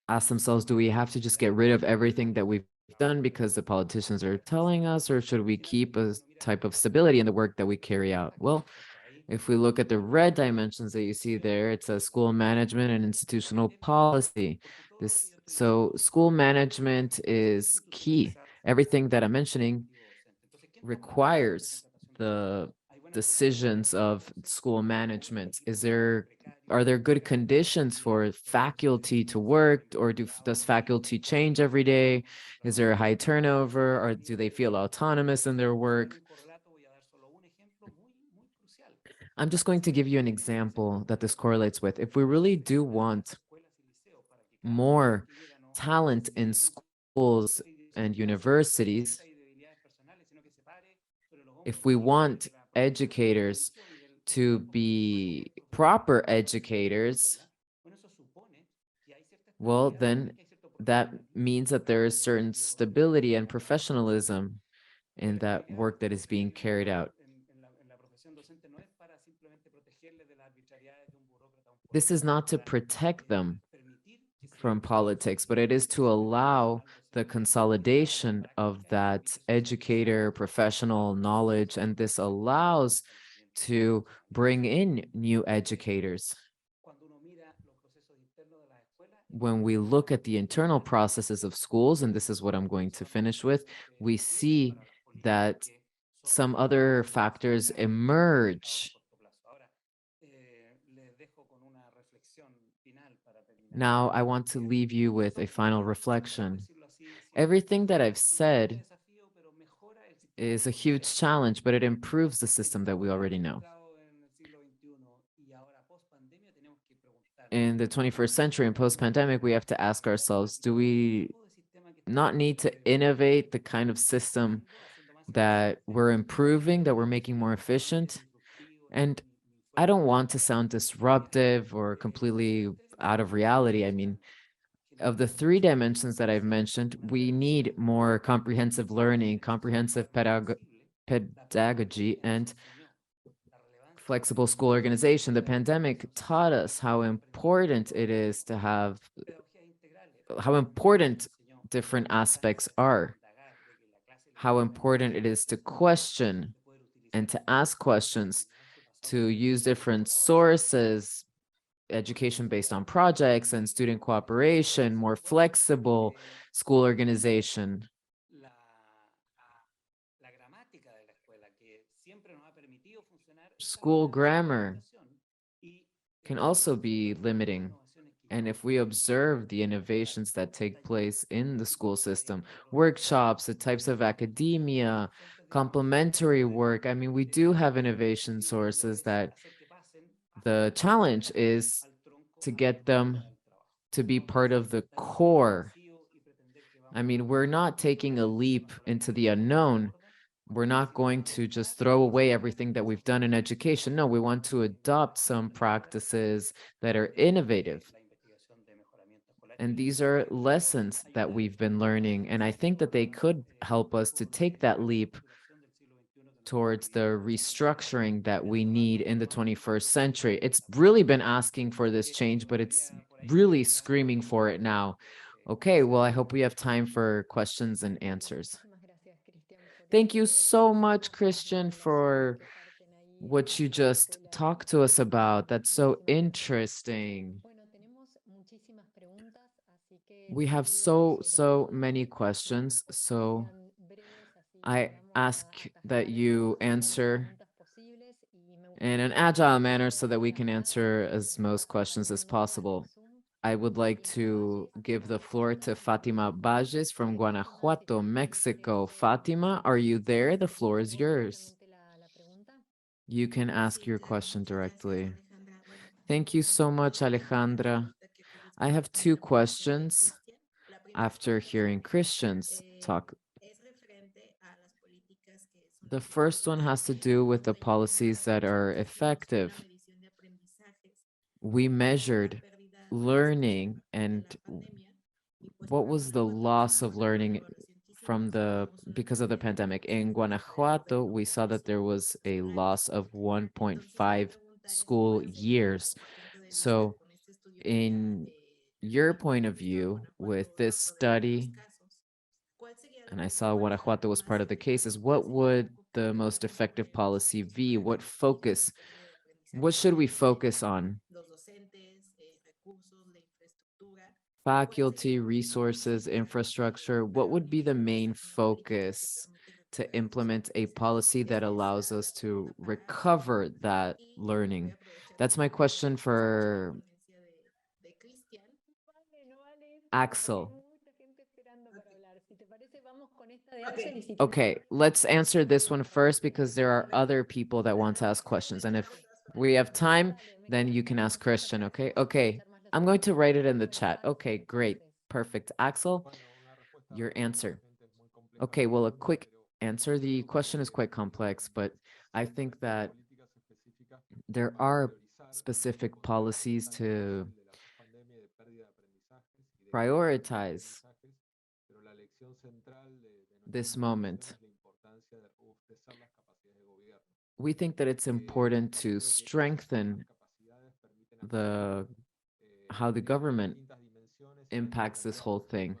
ask themselves, do we have to just get rid of everything that we've done because the politicians are telling us, or should we keep a type of stability in the work that we carry out? Well, if we look at the red dimensions that you see there, it's a school management and institutional policy. So school management is key. Everything that I'm mentioning requires the decisions of school management. Are there good conditions for faculty to work, or does faculty change every day? Is there a high turnover, or do they feel autonomous in their work? I'm just going to give you an example that this correlates with. If we really do want more talent in schools and universities, if we want educators to be proper educators, well, then that means that there is certain stability and professionalism in that work that is being carried out. This is not to protect them from politics, but it is to allow the consolidation of that educator professional knowledge, and this allows to bring in new educators. When we look at the internal processes of schools, and this is what I'm going to finish with, we see that some other factors emerge. Now, I want to leave you with a final reflection. Everything that I've said is a huge challenge, but it improves the system that we already know. In the 21st century and post-pandemic, we have to ask ourselves, do we not need to innovate the kind of system that we're improving, that we're making more efficient? And I don't want to sound disruptive or completely out of reality. I mean, of the three dimensions that I've mentioned, we need more comprehensive learning, comprehensive pedagogy, and flexible school organization. The pandemic taught us how important it is to have, how important different aspects are, how important it is to question and to ask questions, to use different sources, education based on projects and student cooperation, more flexible school organization. School grammar can also be limiting. And if we observe the innovations that take place in the school system, workshops, the types of academia, complementary work, I mean, we do have innovation sources that the challenge is to get them to be part of the core. I mean, we're not taking a leap into the unknown. We're not going to just throw away everything that we've done in education. No, we want to adopt some practices that are innovative. And these are lessons that we've been learning. And I think that they could help us to take that leap towards the restructuring that we need in the 21st century. It's really been asking for this change, but it's really screaming for it now. Okay, well, I hope we have time for questions and answers. Thank you so much, Christian, for what you just talked to us about. That's so interesting. We have so many questions, so I ask that you answer in an agile manner so that we can answer as most questions as possible. I would like to give the floor to Fatima Bajes from Guanajuato, Mexico. Fatima, are you there? The floor is yours. You can ask your question directly. Thank you so much, Alejandra. I have two questions after hearing Christian's talk. The first one has to do with the policies that are effective. We measured learning and what was the loss of learning because of the pandemic. In Guanajuato, we saw that there was a loss of 1.5 school years. So in your point of view with this study, and I saw Guanajuato was part of the cases, what would the most effective policy be? What should we focus on? Faculty, resources, infrastructure, what would be the main focus to implement a policy that allows us to recover that learning? That's my question for Axel. Okay, let's answer this one first because there are other people that want to ask questions. And if we have time, then you can ask Christian, okay? Okay, I'm going to write it in the chat. Okay, great. Perfect. Axel, your answer. Okay, well, a quick answer. The question is quite complex, but I think that there are specific policies to prioritize this moment. We think that it's important to strengthen how the government impacts this whole thing.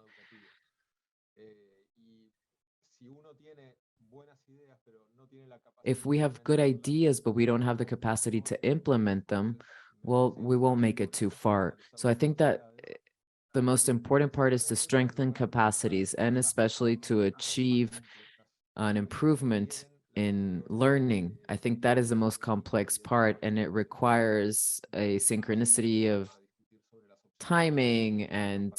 If we have good ideas, but we don't have the capacity to implement them, well, we won't make it too far. So I think that the most important part is to strengthen capacities and especially to achieve an improvement in learning. I think that is the most complex part, and it requires a synchronicity of timing and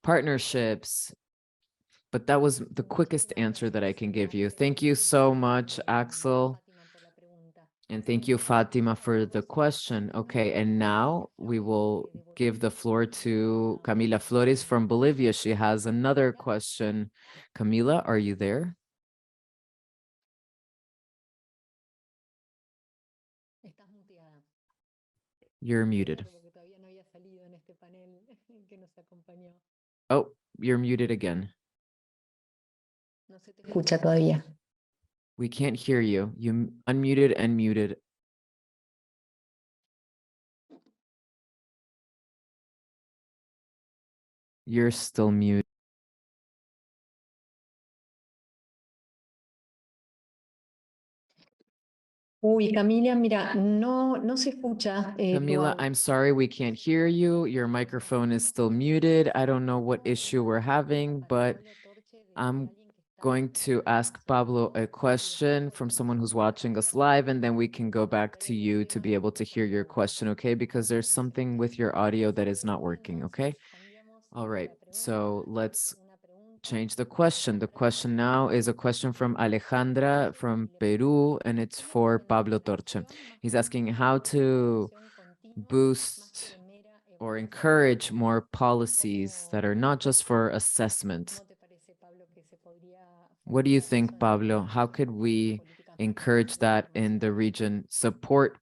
partnerships. But that was the quickest answer that I can give you. Thank you so much, Axel. And thank you, Fatima, for the question. Okay, and now we will give the floor to Camila Flores from Bolivia. She has another question. Camila, are you there? You're muted. Oh, you're muted again. We can't hear you. You unmuted and muted. You're still muted. Uy, Camila, mira, no se escucha. Camila, I'm sorry, we can't hear you. Your microphone is still muted. I don't know what issue we're having, but I'm going to ask Pablo a question from someone who's watching us live, and then we can go back to you to be able to hear your question, okay? Because there's something with your audio that is not working, okay? All right, so let's change the question. The question now is a question from Alejandra from Peru, and it's for Pablo Torche. He's asking how to boost or encourage more policies that are not just for assessment. What do you think, Pablo? How could we encourage that in the region? Support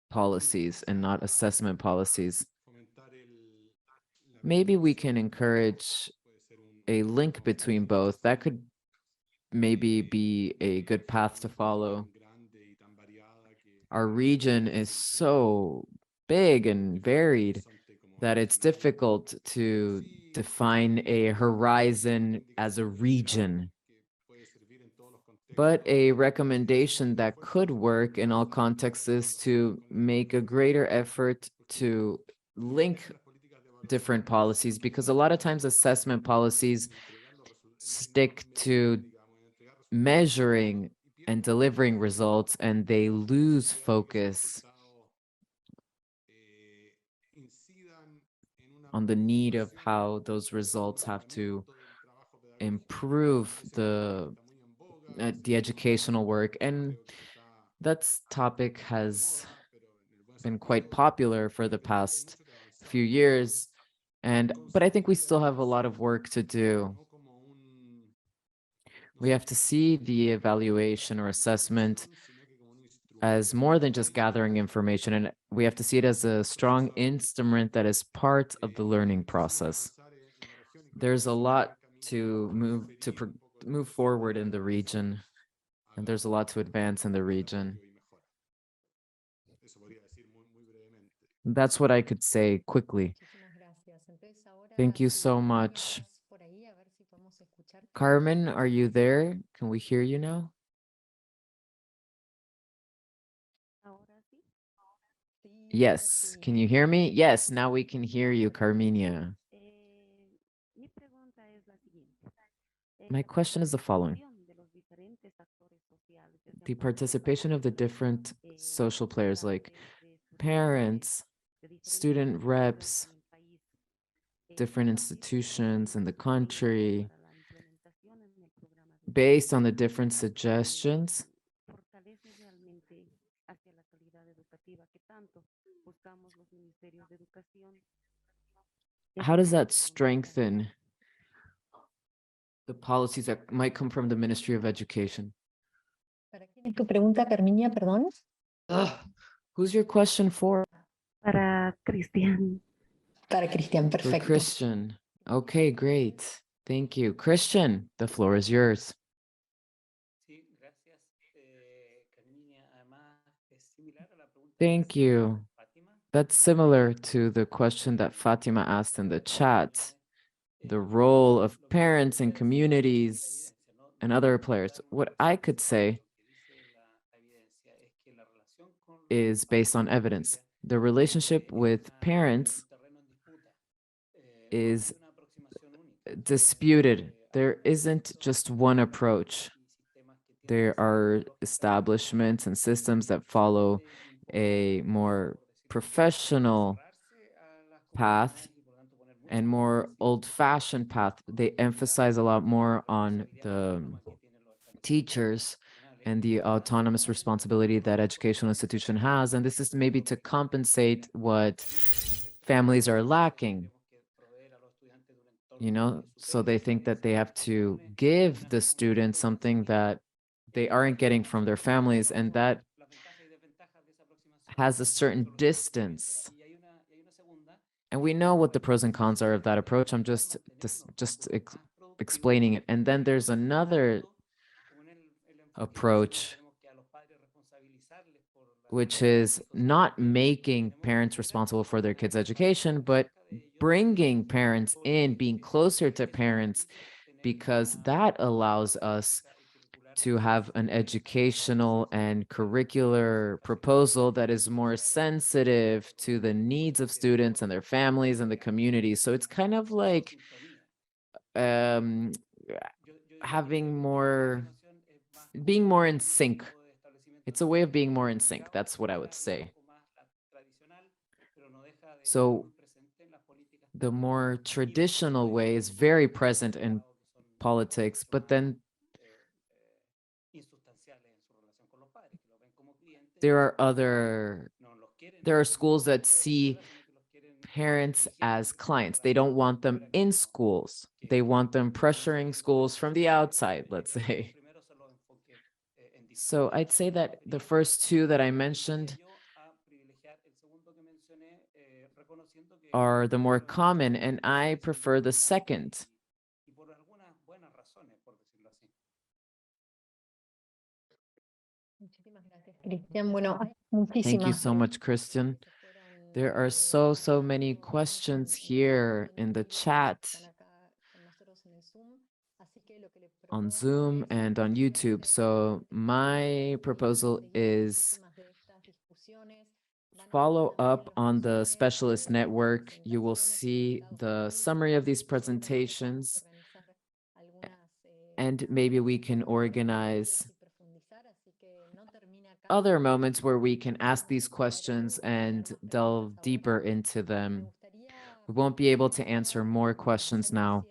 policies and not assessment policies. Maybe we can encourage a link between both. That could maybe be a good path to follow. Our region is so big and varied that it's difficult to define a horizon as a region. But a recommendation that could work in all contexts is to make a greater effort to link different policies, because a lot of times assessment policies stick to measuring and delivering results, and they lose focus on the need of how those results have to improve the educational work. And that topic has been quite popular for the past few years, but I think we still have a lot of work to do. We have to see the evaluation or assessment as more than just gathering information, and we have to see it as a strong instrument that is part of the learning process. There's a lot to move forward in the region, and there's a lot to advance in the region. That's what I could say quickly. Thank you so much. Carmen, are you there? Can we hear you now? Yes. Can you hear me? Yes, now we can hear you, Carmenia. My question is the following. The participation of the different social players like parents, student reps, different institutions in the country, based on the different suggestions, how does that strengthen the policies that might come from the Ministry of Education? ¿Para quién es tu pregunta, Carminia, perdón? Who's your question for? Para Cristian. Para Cristian, For perfecto. Christian. Okay, great. Thank you. Christian, the floor is yours. Thank you. That's similar to the question that Fatima asked in the chat, the role of parents and communities and other players. What I could say is based on evidence. The relationship with parents is disputed. There isn't just one approach. There are establishments and systems that follow a more professional path and more old-fashioned path. They emphasize a lot more on the teachers and the autonomous responsibility that educational institution has. And this is maybe to compensate what families are lacking. So they think that they have to give the students something that they aren't getting from their families, and that has a certain distance. And we know what the pros and cons are of that approach. I'm just explaining it. And then there's another approach, which is not making parents responsible for their kids' education, but bringing parents in, being closer to parents, because that allows us to have an educational and curricular proposal that is more sensitive to the needs of students and their families and the community. So it's kind of like being more in sync. It's a way of being more in sync. That's what I would say. So the more traditional way is very present in politics, but then there are schools that see parents as clients. They don't want them in schools. They want them pressuring schools from the outside, let's say. So I'd say that the first two that I mentioned are the more common, and I prefer the second. Thank you so much, Christian. There are so many questions here in the chat on Zoom and on YouTube. So my proposal is follow up on the specialist network. You will see the summary of these presentations, and maybe we can organize other moments where we can ask these questions and delve deeper into them. We won't be able to answer more questions now.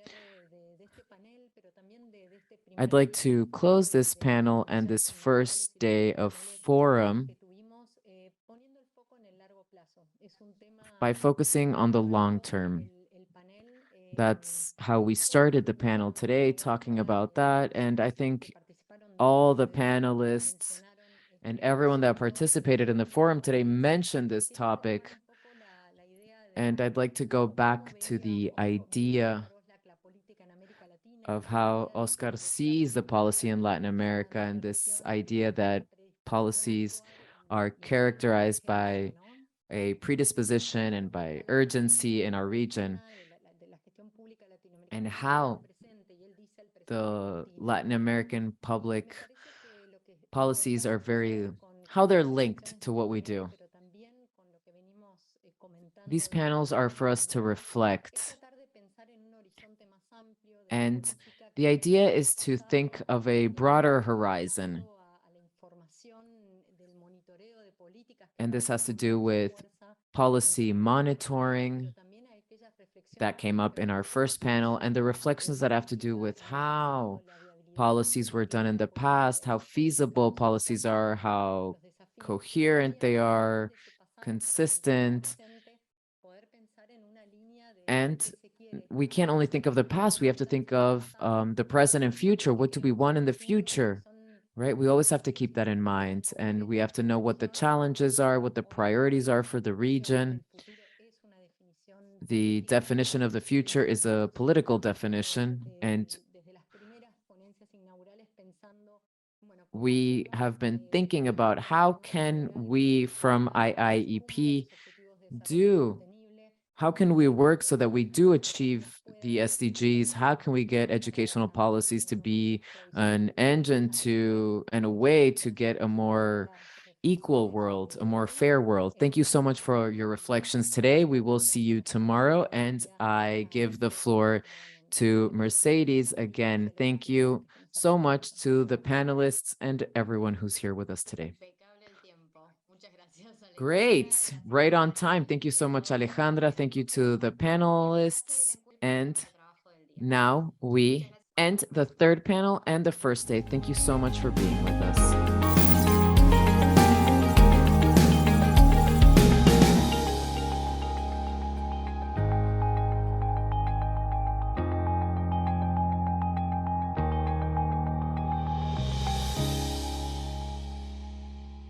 I'd like to close this panel and this first day of forum by focusing on the long term. That's how we started the panel today, talking about that. And I think all the panelists and everyone that participated in the forum today mentioned this topic. And I'd like to go back to the idea of how Oscar sees the policy in Latin America, and this idea that policies are characterized by a predisposition and by urgency in our region. and how the Latin American public policies are how they're linked to what we do. These panels are for us to reflect. And the idea is to think of a broader horizon. And this has to do with policy monitoring that came up in our first panel, and the reflections that have to do with how policies were done in the past, how feasible policies are, how coherent they are, consistent. And we can't only think of the past, we have to think of the present and future. What do we want in the future, right? We always have to keep that in mind, and we have to know what the challenges are, what the priorities are for the region. The definition of the future is a political definition, and we have been thinking about how can we from IIEP how can we work so that we do achieve the SDGs? How can we get educational policies to be an engine and a way to get a more equal world, a more fair world? Thank you so much for your reflections today. We will see you tomorrow, and I give the floor to Mercedes again. Thank you so much to the panelists and everyone who's here with us today. Great, right on time. Thank you so much, Alejandra. Thank you to the panelists. And now we end the third panel and the first day. Thank you so much for being with us.